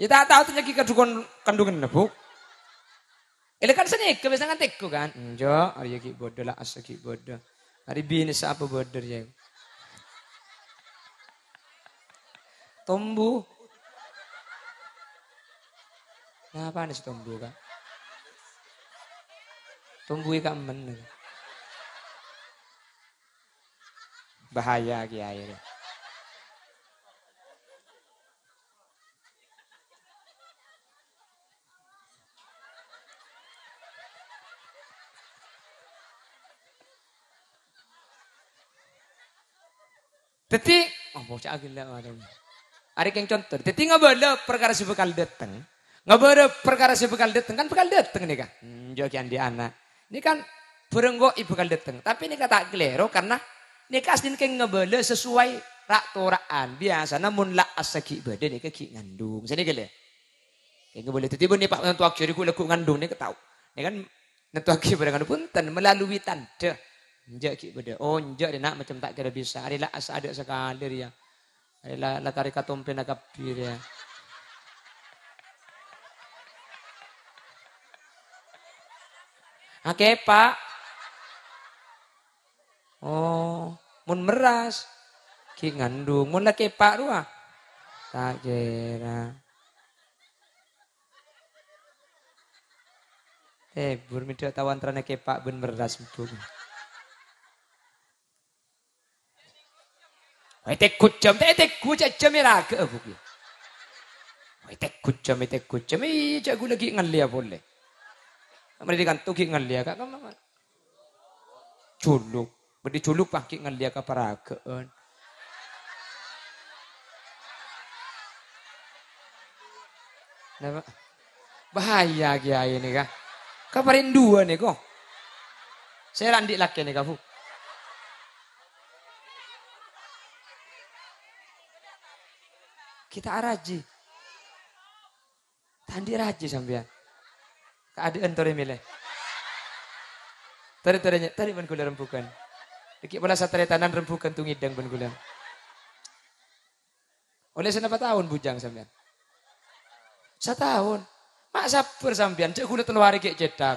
Ya tak tahu tuh nyaki kedukun kandungan nebuk. Ini kan seni kebiasaan teku kan. Jo, hari ki bodoh lah asaki bodoh. Hari bini apa bodoh ya. Tombu. Nah, apa nih si tombu kan? Tombu ikan men. Bahaya kiai. Teti, oh bocah gila ada. Ada yang contoh. Teti ngabala perkara si bekal datang. Ngabala perkara si bekal datang kan bekal datang nih kan. Jokian di anak. Ini kan berenggo ibu bekal datang. Tapi ini kata kelero karena ini kasih kayak ngabala sesuai rak toraan biasa. Namun lah asaki badan ini kaki ngandung. Sini gile. Kayak ngabala teti nih pak nantu akhir aku laku ngandung nih ketahu. Ini kan nantu akhir barang pun melalui tanda. Njak ki beda. Oh njak dia nak macam tak kira bisa. Adalah asa ada sekali dia. Adalah latari katompe nak kapir ya. Oke pak. Oh, mun meras. Ki ngandung. Mun lah kepak ruah. Tak kira. Burmido tawan terane kepak ben meras buk. Wai tek kujam, tek kujam meraga buk. Wai tek kujam. Cak gue lagi ngalia boleh. Mereka kan tuh ngalia kak kamu. Culuk. Beri culuk pakai ngalia ke paragaan. Bahaya kiai ini kak. Kaparin dua nih kok. Saya randik laki nih kamu. Kita araji. Tandi raji sampean. Keadaan tore milih. Tari ban gula rembukan. Dikit bola satria tanan rembukan tungidang ban gula. Oleh senapa tahun bujang sampean? 1 tahun. Mak sabar sampean, cek kulit teluare kayak cetak.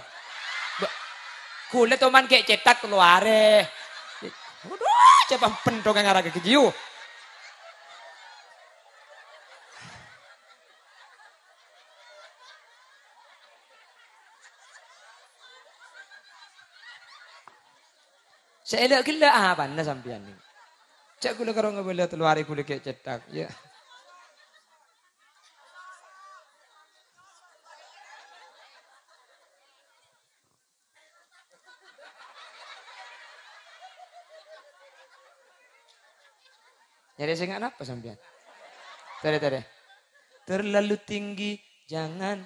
Kulit oman kayak cetak teluare. Aduh, cepam pendong yang arah ke kiu. Saya elak gila apa na sampean ni. Cek kula karo ngabela teluare kulit kayak cetak. Ya. Nyari saya apa sampean? Tare. Terlalu tinggi, jangan.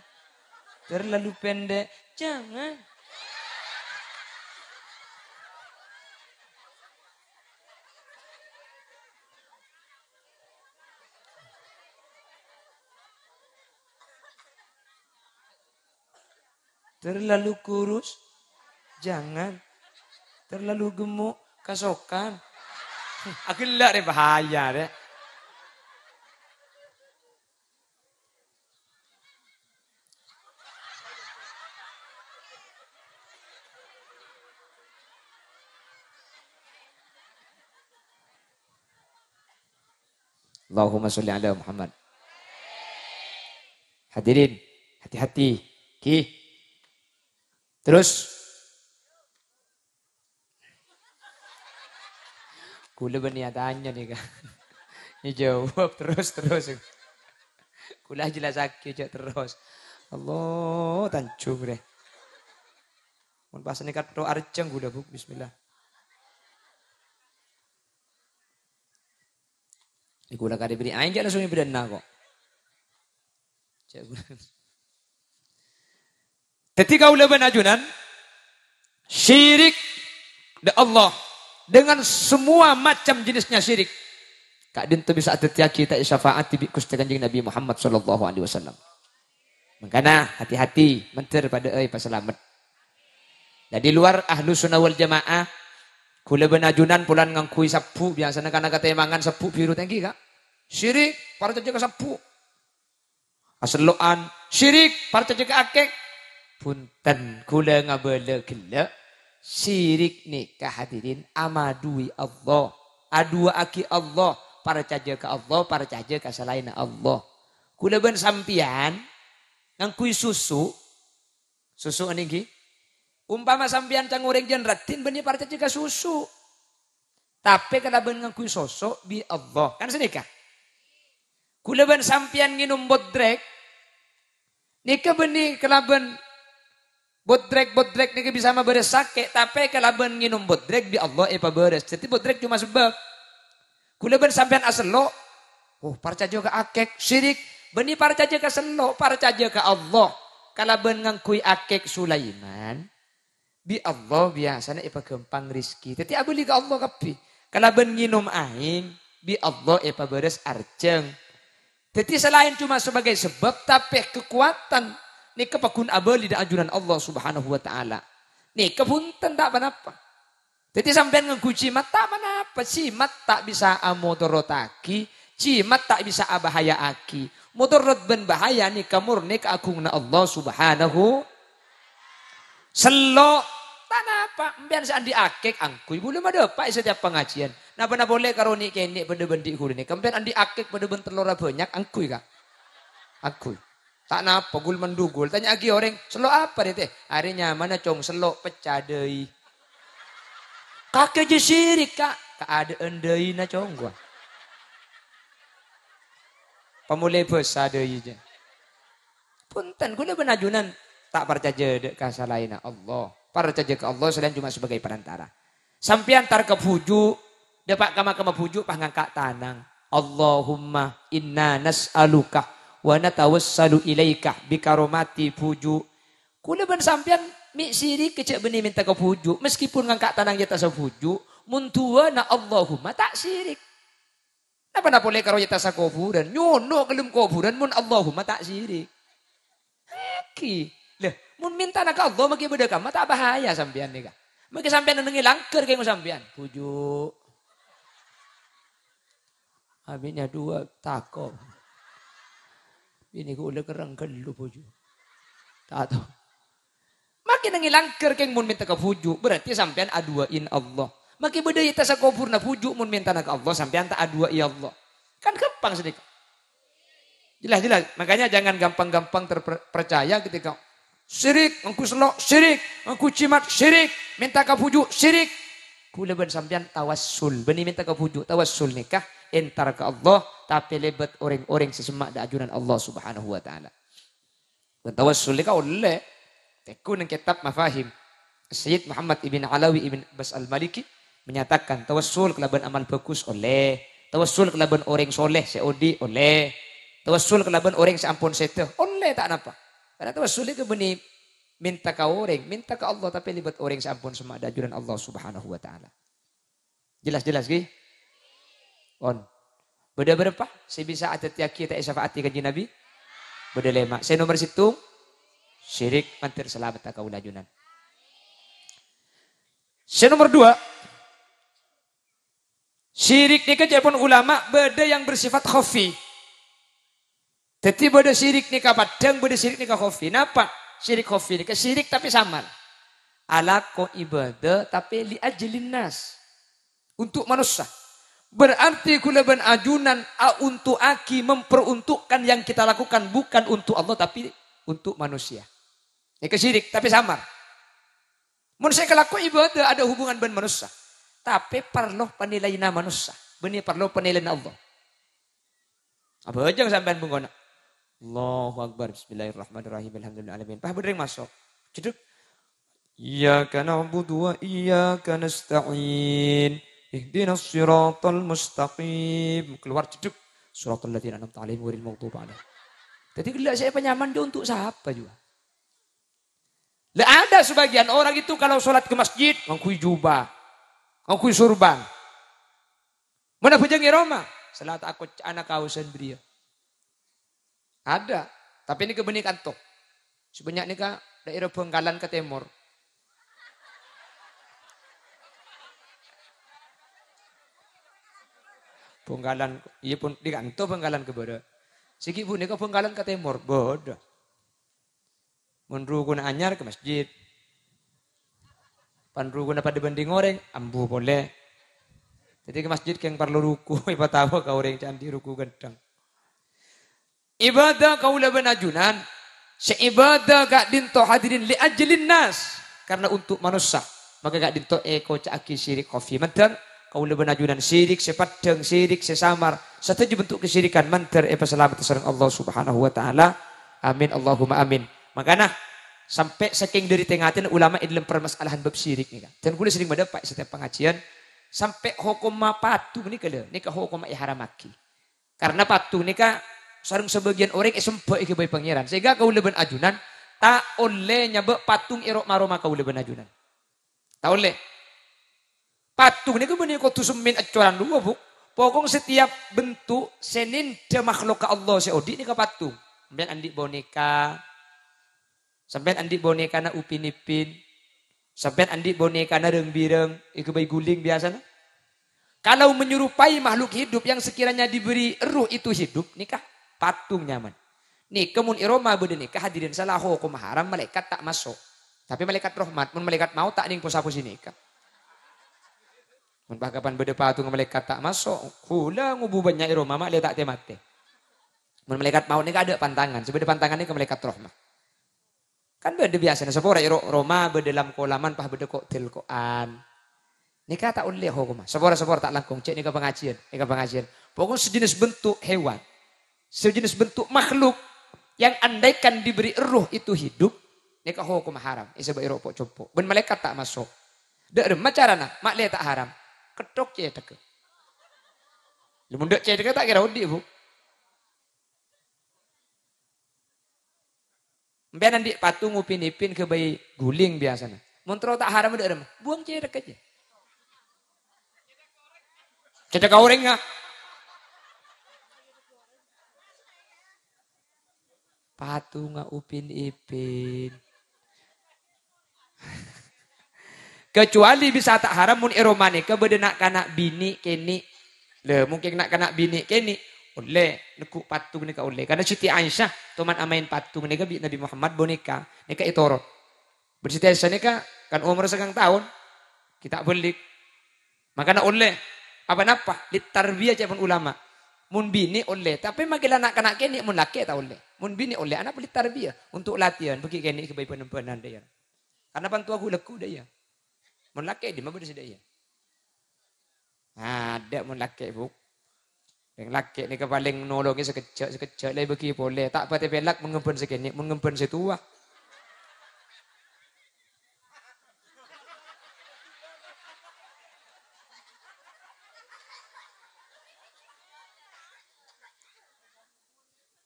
Terlalu pendek, jangan. Terlalu kurus, Jangan. Terlalu gemuk, kasokan. Agak deh bahaya deh. Allahumma sholli ala Muhammad. Hadirin, hati-hati. Terus kula berniatannya nih kan. Ini jawab terus. Kula jelas sakit terus. Allah tancung deh. Mun pas nikat pro arceng kula bu. Bismillah. Iku udah kali beri aja langsung ibadana kok. Ketika ulah benajunan syirik de Allah dengan semua macam jenisnya syirik. Kak dintu bisa tetiaki kita syafaat bi Gusti Kanjeng Nabi Muhammad sallallahu alaihi wasallam. Makanya hati-hati menter pada pas selamat. Jadi luar ahlu sunnah wal jamaah kula benajunan pulan ngangkui sapu biasanya kana kata mangan sapu biru tangki kak. Syirik para jaga sapu. Aseloan syirik para jaga akek. Punten kula ngabele gila syirik nikah hadirin amadui Allah. Adua aki Allah para jaga ke Allah para jaga ke selain Allah. Kula ben sampian ngangkui susu aniki. Umpama sampean cang ureng jen ratin benih para jaga susu. Tapi kalau ben ngangkui sosok bi Allah kan sedekah. Kula ben sampean nginum bodrek. Nika benih kelaben bodrek nika bisa maberes sakit. Tapi kelaben nginum bodrek bi Allah beres. Jadi bodrek cuma sebab. Kula ben sampean aselo. Oh para jaga akek syirik. Benih para jaga selo para jaga Allah. Kalaben ngangkui akek Sulaiman. Bi Allah biasanya gempang rizki. Tapi abuli ke Allah kapi. Kalau ben nginum aing, bi Allah beres arceng. Jadi selain cuma sebagai sebab, tapi kekuatan. Ini kepakun abuli dan ajunan Allah subhanahu wa ta'ala. Ini kepunten tak apa-apa. Jadi sampai nganggu cimat tak apa-apa. Cimat tak bisa amodorotaki. Cimat tak bisa abahaya aki. Mudorot ben bahaya ni kamurni keagungna Allah subhanahu. Selo tanapa mbian sa andi akek angkuy boleh ada pak setiap pengajian. Napa na boleh karoni kene pada bendi kuline. Kempen andi akek pada ben telur banyak angkuy kak. Angkuy. Tak napa gul mendugul. Tanya lagi orang selo apa deh teh? Harinya mana cong selo pecah deui. Kakek je sirik kak. Keadaan deui na cong gua. Pemulai besar deui je. Punten gula benajunan tak percaya dek kasalaina Allah. Percaya ke Allah selain cuma sebagai perantara. Sampai antar ke puju, dapat kama puju pangangkat tanang. Allahumma inna nas'aluka wa natawassalu ilaika bikaromati puju. Kula ben sampean mi sirik kecek benih minta ke puju, meskipun ngangkat tanang jata sa puju, muntua na Allahumma tak sirik. Napa na boleh karo jata sa kuburan, nyono kelum kuburan mun Allahumma tak sirik. Haki. Lah, mun minta nak Allah maki beda kama tak bahaya sampean nih kak. Maki sampean nengi langker kayak sampean. Pujuk. Habisnya dua tako. Ini ku udah kerang gelu pujuk. Tak tahu. Maki nengi langker kayak mun minta ke pujuk. Berarti sampean aduain Allah. Maki beda ita sa kupurna pujuk mun minta nak Allah sampean tak aduai Allah. Kan gampang sedikit. Jelas. Makanya jangan gampang-gampang terpercaya ketika syirik, engku selok, syirik, engku cimat, syirik, minta kapujuk, syirik. Kula ben sampean tawassul, beni minta kapujuk, tawassul nikah entar ke Allah, tapi lebat orang-orang sesemak da ajunan Allah Subhanahu wa taala. Dan tawassul nikah oleh tekun yang kitab Mafahim. Sayyid Muhammad ibn Alawi ibn Bas al-Maliki menyatakan tawassul kelaban amal bagus oleh, tawassul kelaban orang soleh seodi oleh, tawassul kelaban orang seampun seteh oleh tak napa. Karena tawassul itu benih minta ke orang, minta ke Allah tapi libat orang seampun sama ajuran Allah Subhanahu wa taala. Jelas gih? On. Beda berapa? Saya bisa ada tiaki tak syafaati kanjeng Nabi? Beda lema. Saya nomor situ syirik mantir selamat tak kaulajunan. Yang nomor 2, syirik ni kejapun ulama beda yang bersifat khafi. Jadi beda syirik ni padang, beda syirik ni khafi. Napa? Syirik khafi ni syirik tapi samar. Ala ko ibadah tapi li ajlin nas. Untuk manusia. Berarti kulaban ajunan untuk aki memperuntukkan yang kita lakukan bukan untuk Allah tapi untuk manusia. Ini syirik tapi samar. Manusia kelaku ibadah ada hubungan dengan manusia. Tapi perlu penilaian manusia. Benih perlu penilaian Allah. Apa aja sampean bungkona. Allahu Akbar. Bismillahirrahmanirrahim. Alhamdulillahirrahmanirrahim. Pah bener masuk. Ceduk. Iyyaka na'budu wa iyyaka nasta'in. Ihdinas siratal mustaqim. Keluar ceduk. Suratul ladzina an'amta 'alaihim ghairil maghdubi 'alaihim. Jadi gelak saya penyaman dia untuk siapa juga. Lah ada sebagian orang itu kalau sholat ke masjid ngakui jubah, ngakui surban. Mana bujang Roma? Salat aku anak kausan beria. Ada, tapi ini kebenik antok. Sebanyak ini kah daerah Bengkalan ke timur. Bengkalan, iya pun di kantor Bengkalan ke barat. Siki pun ini ke Bengkalan ke timur, bodoh. Menru guna anyar ke masjid. Panru guna pada banding orang, ambu boleh. Jadi ke masjid yang perlu ruku, iba tahu kau orang candi ruku gendang. Ibadah kau laban ajunan, seibadah gak dinto hadirin li ajlin nas, karena untuk manusia. Maka gak dinto eko caki syirik kofi mantar, kau laban ajunan syirik sepadang syirik sesamar, satu bentuk kesyirikan mantar selamat sareng Allah Subhanahu wa taala. Amin Allahumma amin. Makanya sampai saking dari tengatin ulama dalam permasalahan bab syirik ni kan. Dan kuliah sering mendapat setiap pengajian sampai hukum patung ni kalau ni ke hukum ihramaki. Karena patung ni kan sareng sebagian orang sempat ke bayi pangeran. Sehingga kau leban ajunan tak oleh nyabak patung irok maroma kau leban ajunan. Tak oleh. Patung ni kau benih kau tusumin acuran dua bu. Pokok setiap bentuk senin de makhluk Allah seodi ni ke patung. Kemudian andi boneka. Sampai andi boneka na upin ipin. Sampai andi boneka na reng-bireng. Iku bayi guling biasa na. Kalau menyerupai makhluk hidup yang sekiranya diberi ruh itu hidup. Nikah patung nyaman. Nih kemun iroma beda nikah hadirin salah hukum haram malaikat tak masuk. Tapi malaikat rahmat. Mun malaikat mau tak ning pusa-pusi nikah. Mun kapan beda patung malaikat tak masuk. Kula ngubu banyak iroma mak dia tak temate. Mun malaikat mau nikah ada pantangan. Sebeda pantangan ni ke malaikat rahmat. Kan beda biasanya sepora Roma berdalam kolaman pah beda koktel koan. Nikah tak oleh hukum. Sepora tak langkung cek nikah pengajian. Pokoknya sejenis bentuk hewan. Sejenis bentuk makhluk yang andaikan diberi ruh itu hidup, nikah hukum haram. Isa ba iro pok. Ben malaikat tak masuk. Dak macarana, mak le tak haram. Ketok ce teke. Lumun dak ce teke tak kira udi bu. Mbian nanti patung upin ipin ke bayi guling biasanya. Montro tak haram ada remah. Buang cedek aja. Cedek goreng nggak? Patung upin ipin. Kecuali bisa tak haram mun eromane ke beda nak kanak bini keni. Le mungkin nak kanak bini keni. Oleh nekuk patung ni ka oleh. Karena Siti Aisyah teman amain patung ni ka Nabi Muhammad boneka ni ka itorot. Bersiti Aisyah ni kan umur segang tahun kita beli. Makanya oleh apa napa ditarbiyah jaman ulama. Mun bini oleh tapi magila nak kanak keni mun laki tak oleh. Mun bini oleh anak beli tarbiyah untuk latihan bagi keni ke bayi penempenan dia. Karena bantu aku leku dia. Mun laki di mana dia. Ada mun laki bu. Yang laki ni kepaling nolongi sekejap lagi bagi boleh. Tak pati pelak mengempen sekini, mengempen setua.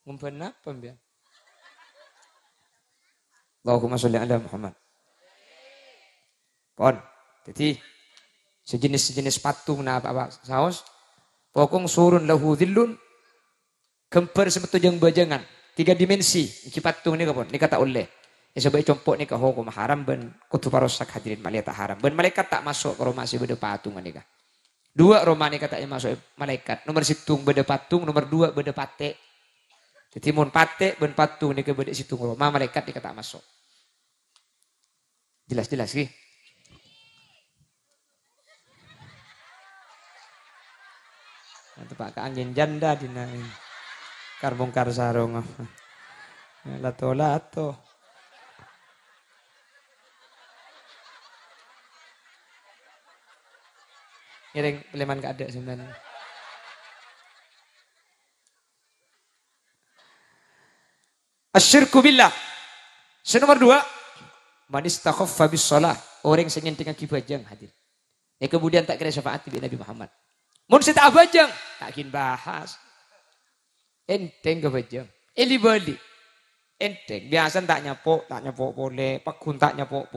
Mengempen apa biar? Allahumma sholli ala Muhammad. Pon, jadi sejenis patung na apa saus. Pokong surun lahu dhillun. Kemper sebetul yang bajangan. 3 dimensi. Iki patung ni kapon. Ni kata oleh. Ya sebagai compok nikah hukum haram ben kutu parosak hadirin malaikat haram. Ben malaikat tak masuk ke rumah si beda patung nikah. Dua rumah nikah tak masuk malaikat. Nomor situng beda patung, nomor dua beda pate. Jadi mun pate ben patung nikah beda situng rumah malaikat nikah tak masuk. Jelas-jelas sih. Nanti pak angin janda dina karbongkar sarung. Lato-lato. Ngiring peleman gak ada sebenarnya. Asyirku billah. Nomor 2. Man istakhaffa bis shalah. Orang sing ngenting kibajang hadir. Ya kemudian tak kira syafaat bi Nabi Muhammad. Mun sita abajang tak kin bahas. Enteng kibajang. Eli bali. Enteng. Biasa tak nyapok boleh. Pakun tak nyapok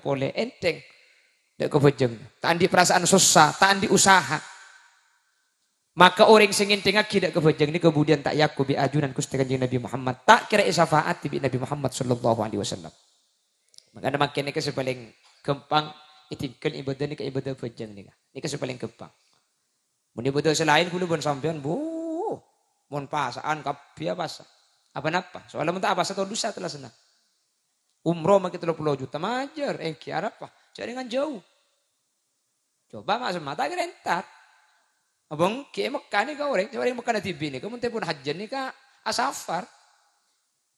boleh. Enteng. Dek kebejeng. Tak andi perasaan susah, tak andi usaha. Maka orang sing ngenting tidak kebejeng ini kemudian tak yaku bi ajunan Gusti Kanjeng Nabi Muhammad. Tak kira syafaat bi Nabi Muhammad sallallahu alaihi wasallam. Maka makin ini paling gampang itingkel ibadah ni ke ibadah bejeng ni. Ini paling gampang. Mun ibadah selain kudu bon sampean mun pasaan kabeh pasah. Apa-apa? Soalnya mun tak apa satu dosa telah senang. Umroh makin 30 juta majer kiara apa? Cari dengan jauh. Coba masuk mata gerentat. Abang kie Mekah ni kau orang. Coba Mekah nanti bini. Kau menteri pun haji ni kah asafar.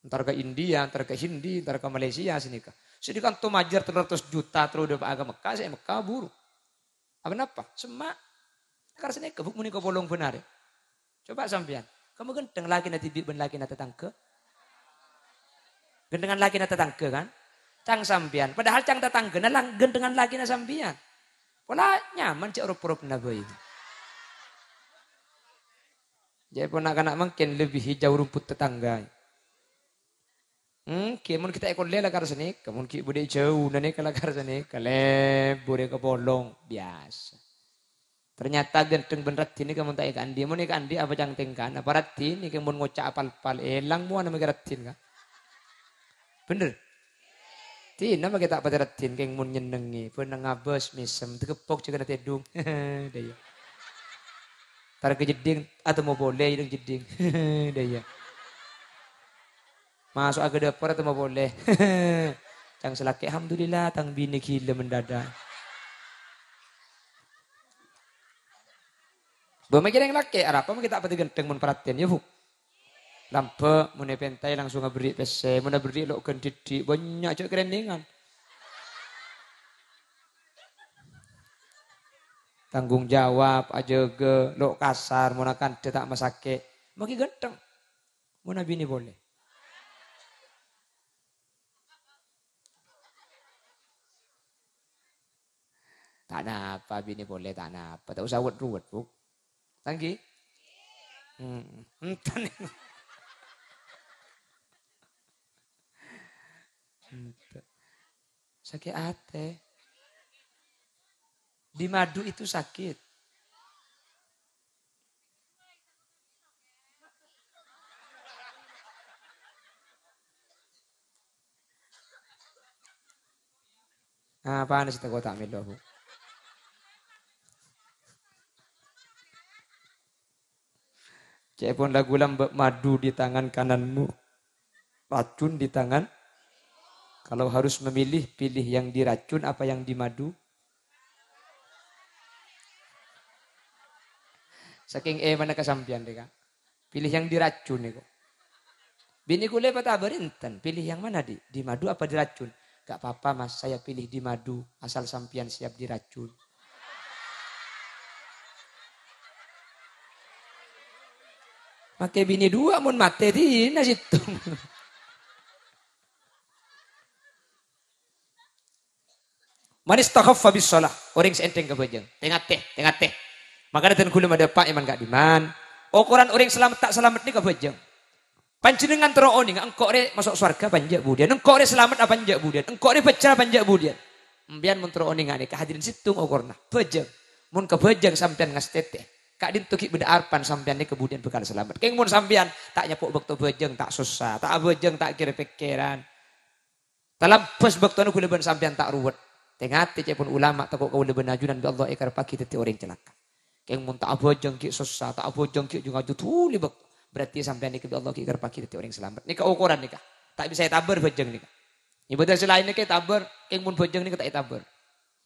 Ntar ke India, ntar ke Hindi, ntar ke Malaysia sini kah. Sini kan tu majer 300 juta terus udah agak Mekah. Saya Mekah buru. Apa? Semak. Karena sini kebuk muni kau bolong benar. Coba sampean. Kamu genteng lagi nanti ben lagi nanti tangke. Gendengan lagi nanti tangke kan. Cang sampian. Padahal cang tetangga nalang gendengan lagi na sampian. Pola nyaman cek rup-rup na boy. Jadi ponak-anak makin lebih hijau rumput tetangga. Kemun kita ekor lela kar sini, kemun ki bude jauh nane kala kar sini, kale bude ke bolong biasa. Ternyata genteng benerat ini kemun tak ikan dia, mun ikan dia apa cang tengkan, apa ratin ini kemun ngocak apal-apal, elang mua nama ratin kan. Bener. Tina mah kita patiratin keng mun nyenengi, pernah ngabes misem, tekepok juga nanti edung, daya. Tar kejeding atau mau boleh jeding jeding, daya. Masuk agak dapur atau mau boleh, cang selaki, alhamdulillah tang bini gila mendadak. Bawa yang laki, apa kita apa genteng mun perhatian ya bu. Lampe, mune pentai langsung ngaberi PC, mune beri lo kendidi, banyak cok kerendengan. Tanggung jawab, aja ge, lo kasar, mune kan tak masake, maki genteng, mune bini boleh. Tak napa bini boleh, tak napa, tak usah wet-wet bu. Tanggi? Entan. Sakit hati. Di madu itu sakit. Nah, panas itu kota ambil. Cek pun lagu lambak madu di tangan kananmu. Racun di tangan. Kalau harus memilih, pilih yang diracun apa yang dimadu. Saking mana kesampian deh kak. Pilih yang diracun nih kok. Bini kule patah berinten. Pilih yang mana di madu apa diracun? Gak apa-apa mas, saya pilih di madu. Asal sampian siap diracun. Pakai bini dua mun mate di situ. Manis takhaffa bis shalah. Orang seenteng kebajang. Tengah teh. Maka datang kula ada pak iman gak diman. Ukuran orang selamat tak selamat ni kebajang. Panjenengan terooni engkau re masuk surga panjak budian. Engkau re selamat apa panjak budian. Engkau re pecah panjak budian. Mbian mun terooni ngane kehadirin situng ukurna. Bajang. Mun kebajang sampean ngastete. Kak din tuki beda arpan sampean ni kemudian bekal selamat. Keng mun sampean tak nyapuk bekto bajang tak susah. Tak bajang tak kira pikiran. Talampes bektona kula ben sampean tak ruwet. Tengati cepun ulama takut kau leben ajunan bi Allah ekar pagi teti orang celaka. Keng mun tak abojeng ki susah, tak abojeng ki juga jutu libek. Berarti sampean iki bi Allah ekar pagi teti orang selamat. Nika ukuran nika. Tak bisa tabar bojeng nika. Ibadah selain nika tabar, keng mun bojeng nika tak tabar.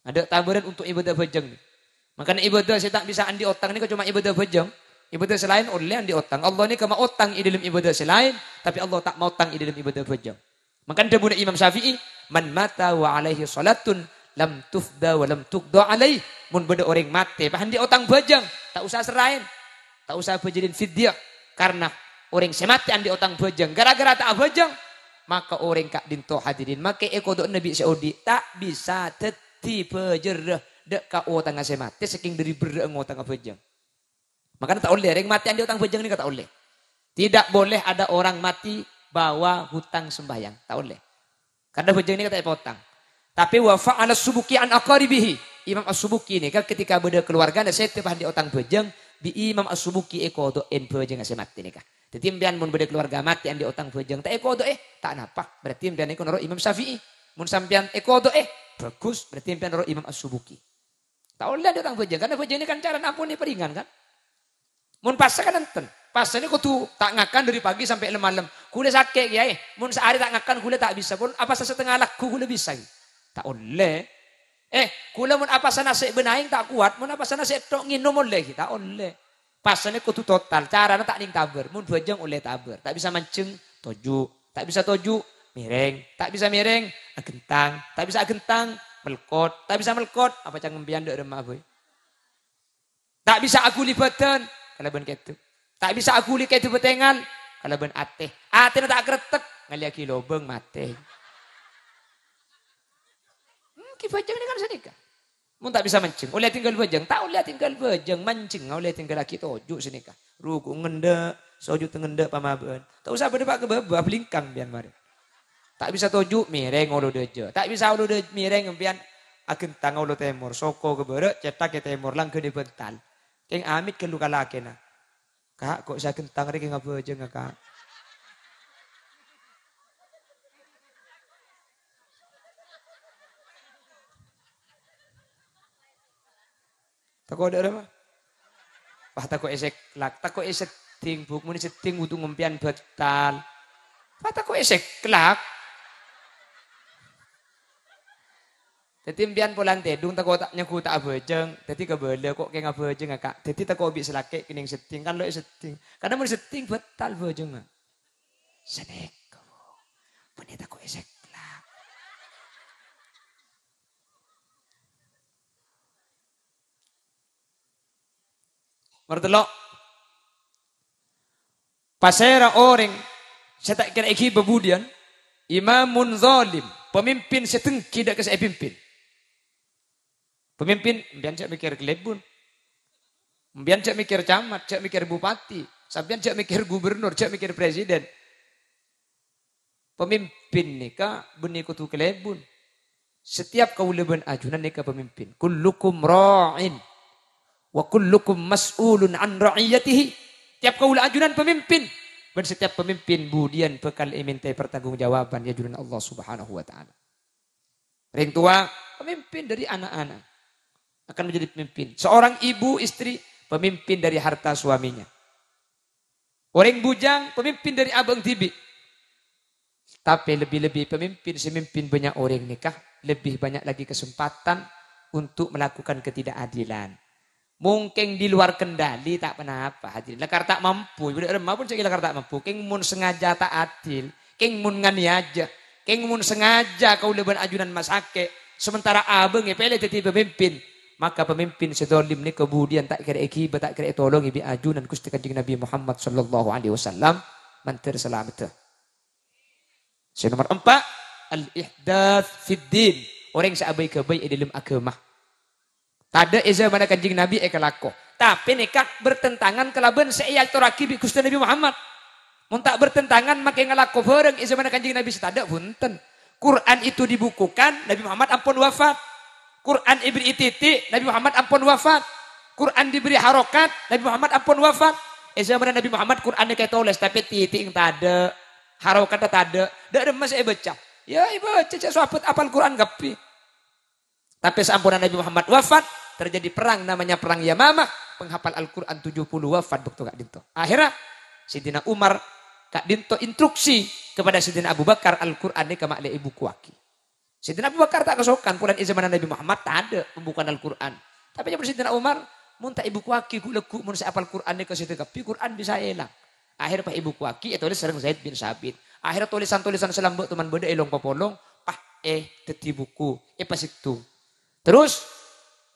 Ada tabaran untuk ibadah bojeng. Makanya ibadah saya tak bisa andi otang nika cuma ibadah bojeng. Ibadah selain oleh andi otang. Allah ni kama otang i dalam ibadah selain, tapi Allah tak mau otang i dalam ibadah bojeng. Makanya debuna Imam Syafi'i, man mata wa alaihi salatun lam tufda wa lam tuqda alaih. Mun beda orang mati, pahan di otang bojeng, tak usah serain, tak usah bejadin fidyah. Karena orang semati andi otang bojeng, gara-gara tak bojeng, maka orang kak dinto hadirin. Maka ekodok Nabi Saudi tak bisa teti bejerah dek ka otang semati saking dari bereng otang bojeng. Makanya tak boleh, orang mati andi otang bojeng ini tak boleh. Tidak boleh ada orang mati bawa hutang sembahyang, tak boleh. Karena bojeng ini kata potang. Tapi wa fa'ala subuki an aqaribihi. Imam As-Subuki ini kan ketika beda keluarga ada saya tepahan di otang bojeng di Imam As-Subuki eko do en bojeng ase mati nih kah. Jadi impian mun beda keluarga mati an di otang bojeng tak eko do tak napa. Berarti impian eko naro Imam Syafi'i. Mun sampean eko do bagus berarti impian naro Imam As-Subuki. Tak boleh di otang bojeng karena bojeng ini kan cara nampuni peringan kan. Mun pas kan enten. Pas ini kudu tak ngakan dari pagi sampai malam. Kule sakit ya. Mun sehari tak ngakan kule tak bisa. Pun apa setengah laku kule bisa. Tak oleh. Kule mun apa sana sek benaing tak kuat. Mun apa sana sek tok nginum oleh. Tak oleh. Pas ini kudu total. Caranya tak ning taber. Mun bojeng oleh taber. Tak bisa mancing toju. Tak bisa toju miring. Tak bisa miring agentang. Tak bisa agentang melkot. Tak bisa melkot. Apa cang ngembian dek remah boy. Tak bisa aku libatan. Kalau ben ketu. Tak bisa aku li ketu betengan. Kalau ben ateh. Ateh tak kretek. Ngaliaki lobeng mate. Bojeng ini kan sedikit. Mun tak bisa mancing. Oleh tinggal bojeng. Tak oleh tinggal bojeng. Mancing. Oleh tinggal laki toju sedikit. Ruku ngende. Soju tengende pamaben. Tak usah berdebat ke bawah. Belingkang biar mari. Tak bisa toju. Mireng ulu deje. Tak bisa ulu deje. Mireng biar. Agentang ulu temur. Soko ke berek. Cetak ke temur. Langke di bental. Keng amit ke luka laki na. Kak kok saya gentang reki ngapa aja nggak kak? Tako ada apa? Wah tako esek lak, tako esek ting buk muni seting butuh ngumpian betal. Wah tako esek lak. Jadi impian pulang tedung tako tak nyaku tak bojeng. Jadi kebele kok kayak ngapa bojeng kak. Jadi tako obik selake kening seting kan lo seting. Karena mau seting betal bojeng nggak. Sedek kau. Punya tako esek lak. Mertelok. Pasera orang. Saya tak kira iki bebudian. Imamun zalim. Pemimpin setengki tidak ke saya pimpin. Pemimpin, mbian cak mikir kelebun. Mbian cak mikir camat, cak mikir bupati. Sambian cak mikir gubernur, cak mikir presiden. Pemimpin nikah benih kutu kelebun. Setiap kau leben ajunan nikah pemimpin. Kullukum ra'in. Wa kullukum mas'ulun an ra'iyatihi. Tiap kau ajunan pemimpin. Dan setiap pemimpin budian bekal minta pertanggungjawaban ya ajunan Allah Subhanahu wa taala. Ring tua, pemimpin dari anak-anak. Akan menjadi pemimpin. Seorang ibu istri pemimpin dari harta suaminya. Orang bujang pemimpin dari abang tibi. Tapi lebih-lebih pemimpin semimpin banyak orang nikah. Lebih banyak lagi kesempatan untuk melakukan ketidakadilan. Mungkin di luar kendali tak pernah apa hadirin. Lekar tak mampu. Budak remah pun sekali lekar tak mampu. Keng mun sengaja tak adil. Keng mun ngani aja. Keng mun sengaja kau leban ajunan masake. Sementara abang ngepele teti pemimpin. Maka pemimpin sedolim ni kemudian tak kira ikibat, tak kira tolong ibi ajunan Gusti Kanjeng Nabi Muhammad sallallahu alaihi wasallam mantir selamat. Nomor 4, al-ihdath fid din. Orang yang seabai-kebai dalam agama. Tada eza mana Kanjeng Nabi ekalako. Tapi nikah bertentangan kelaban seiyal toraki bi Gusti Nabi Muhammad. Mun tak bertentangan maka ngalako bareng eza mana Kanjeng Nabi setada punten. Quran itu dibukukan Nabi Muhammad ampun wafat. Quran diberi titik, Nabi Muhammad ampun wafat. Quran diberi harokat, Nabi Muhammad ampun wafat. Zaman Nabi Muhammad Quran kayak tulis tapi titik yang tak ada, harokat tak ada. Dak ada masih baca. Ya ibu cecek sahabat apal Quran gapi. Tapi seampunan Nabi Muhammad wafat, terjadi perang namanya perang Yamamah, penghafal Al-Quran 70 wafat waktu Kak Dinto. Akhirnya Sidina Umar Kak Dinto instruksi kepada Sidina Abu Bakar Al-Quran ini kemakli ibu kuaki. Sidina Abu Bakar tak kesokan, pulang zaman Nabi Muhammad tak ada pembukaan Al-Quran. Tapi yang Sidina Umar, muntah ibu kuaki ku leku mun saya apal Quran ini ke situ tapi Quran bisa hilang. Akhirnya pak ibu kuaki itu tulis sering Zaid bin Sabit. Akhirnya tulisan-tulisan selambut teman beda elong popolong, teti buku, pas itu. Terus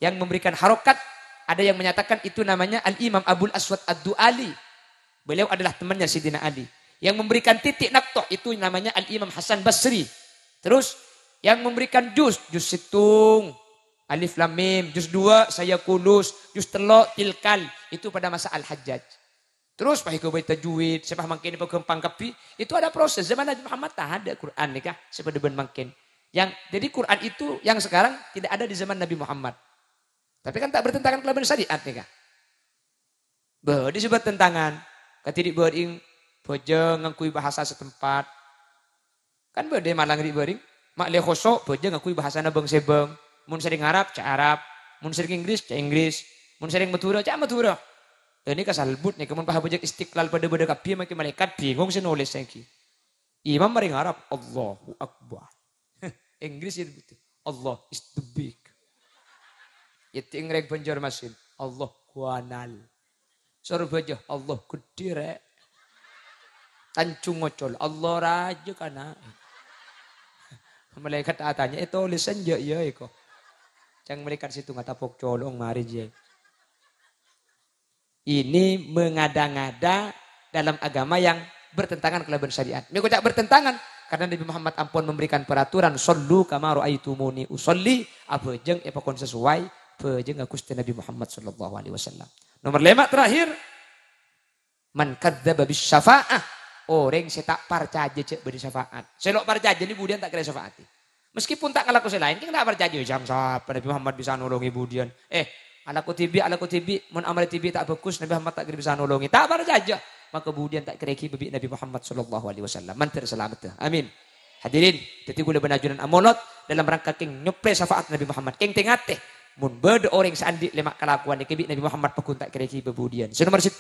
yang memberikan harokat ada yang menyatakan itu namanya Al-Imam Abul Aswad Ad-Du'ali. Beliau adalah temannya Sidina Ali. Yang memberikan titik naktoh itu namanya Al-Imam Hasan Basri. Terus yang memberikan juz situng, alif lam mim, juz 2 saya kulus, juz 3 tilkal itu pada masa Al-Hajjaj. Terus pak iko baita tajwid, sepah mangkin pagempang kapi, itu ada proses zaman Nabi Muhammad tak ada Quran nikah sepada ben mangkin. Jadi Quran itu yang sekarang tidak ada di zaman Nabi Muhammad. Tapi kan tak bertentangan kelaban syariat nikah. Disebut tentangan. Katidik bering bojo ngakui bahasa setempat. Kan bede malang di bering. Mak le khosok bojo ngakui bahasa bang sebeng. Mun sering Arab cak Arab, mun sering Inggris cak Inggris, mun sering Madura cak Madura. Ini kasalbut nih kemun pahabojak istiqlal pada kapi makin malaikat bingung sih nulis lagi. Imam maring Arab Allahu Akbar. Inggris itu betul. Allah is the big. Itu ingrek Banjarmasin. Allah kuanal. Surabaya Allah gede rek. Tancung ngocol Allah raja kana. Malaikat tanya itu tulisan ya iko. Jangan malaikat situ ngata pok colong mari je. Ini mengada-ngada dalam agama yang bertentangan kelaban syariat. Ini kok bertentangan karena Nabi Muhammad ampun memberikan peraturan sallu kama raaitumuni usolli apa jeung epakon sesuai bejeng Gusti Nabi Muhammad sallallahu alaihi wasallam. Nomor 5 terakhir man kadzdzaba bisyafa'ah orang saya tak percaya cek beri syafaat. Selok percaya ini budian tak kira syafaati. Meskipun tak ngalaku lain kan tak percaya jam siapa Nabi Muhammad bisa nolongi budian. Ala kutibi, mun amal tibi tak bagus, Nabi Muhammad tak kira bisa nolongi. Tak percaya. Maka kemudian tak kira bebi Nabi Muhammad sallallahu alaihi wasallam. Mantir selamat. Amin. Hadirin, jadi gula benajunan amolot dalam rangka king nyupre syafaat Nabi Muhammad. King tengate. Mun berde orang seandi lemak kelakuan kebi Nabi Muhammad pakun tak kira bebudian. So, nomor 1.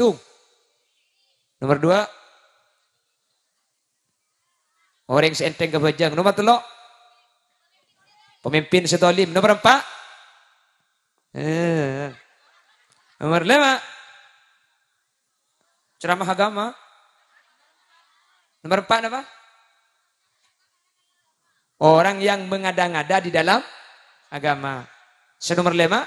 Nomor 2. Orang seenteng kebajang. Nomor 3. Pemimpin setolim. Nomor 4. Nomor 5. Ceramah agama. Nomor 4 apa? Orang yang mengada-ngada di dalam agama. Nomor 5.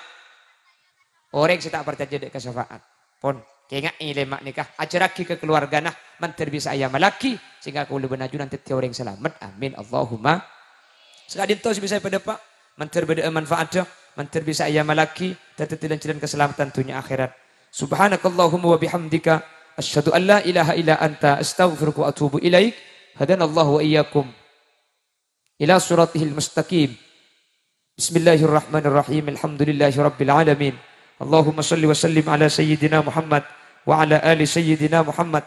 Orang yang tak percaya dek kesyafaat. Pon, kengak ini lemak nikah. Ajaraki ke keluarga nah. Mantir bisa ayam laki. Sehingga aku lebih naju nanti orang selamat. Amin. Allahumma. Sekadin tos bisa pada pak. Mantir beda manfaatnya. Mantir bisa ayam laki. Tetilan-tilan keselamatan dunia akhirat. Subhanakallahumma wa bihamdika. Asyhadu an la ilaha illa anta astaghfiruka wa atubu ilaik. Hadanallahu wa iyyakum ila suratihil mustaqim. Bismillahirrahmanirrahim. Alhamdulillahi rabbil alamin. Allahumma salli wa sallim ala sayyidina Muhammad wa ala ali sayyidina Muhammad.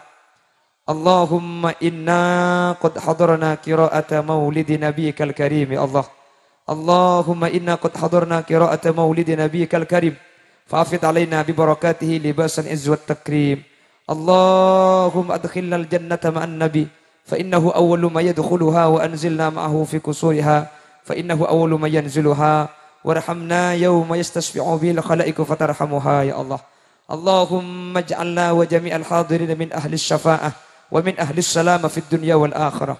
Allahumma inna qad hadarna qira'ata maulidi nabiyyikal karim ya Allah. Allahumma inna qad hadarna qira'ata maulidi nabiyyikal karim. Fa'afid alaina bi barakatihi libasan izz wat takrim. اللهم أدخلنا الجنة مع النبي فإنه أول ما يدخلها وأنزلنا معه في قصورها فإنه أول ما ينزلها وارحمنا يوم يستشفع به الخلائق فترحمها يا الله اللهم اجعلنا وجميع الحاضرين من أهل الشفاعة ومن أهل السلامة في الدنيا والآخرة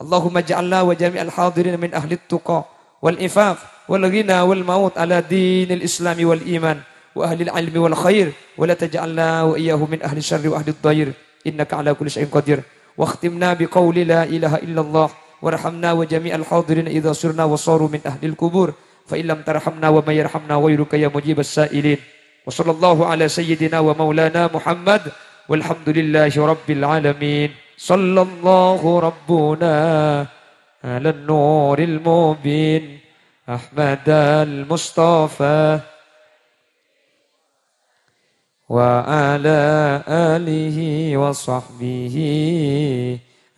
اللهم اجعلنا وجميع الحاضرين من أهل التقى والإفاف والغنى والموت على دين الإسلام والإيمان وأهل العلم والخير ولا تجعلنا وإياه من أهل الشر وأهل الضير إنك على كل شيء قدير واختمنا بقول لا إله إلا الله وارحمنا وجميع الحاضرين إذا صرنا وصاروا من أهل القبور فإن لم ترحمنا وما يرحمنا غيرك يا مجيب السائلين وصلى الله على سيدنا ومولانا محمد والحمد لله رب العالمين صلى الله ربنا على النور المبين أحمد المصطفى وعلى آله وصحبه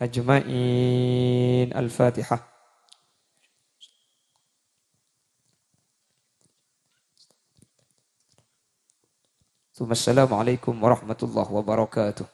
أجمعين الفاتحة Assalamualaikum warahmatullahi wabarakatuh.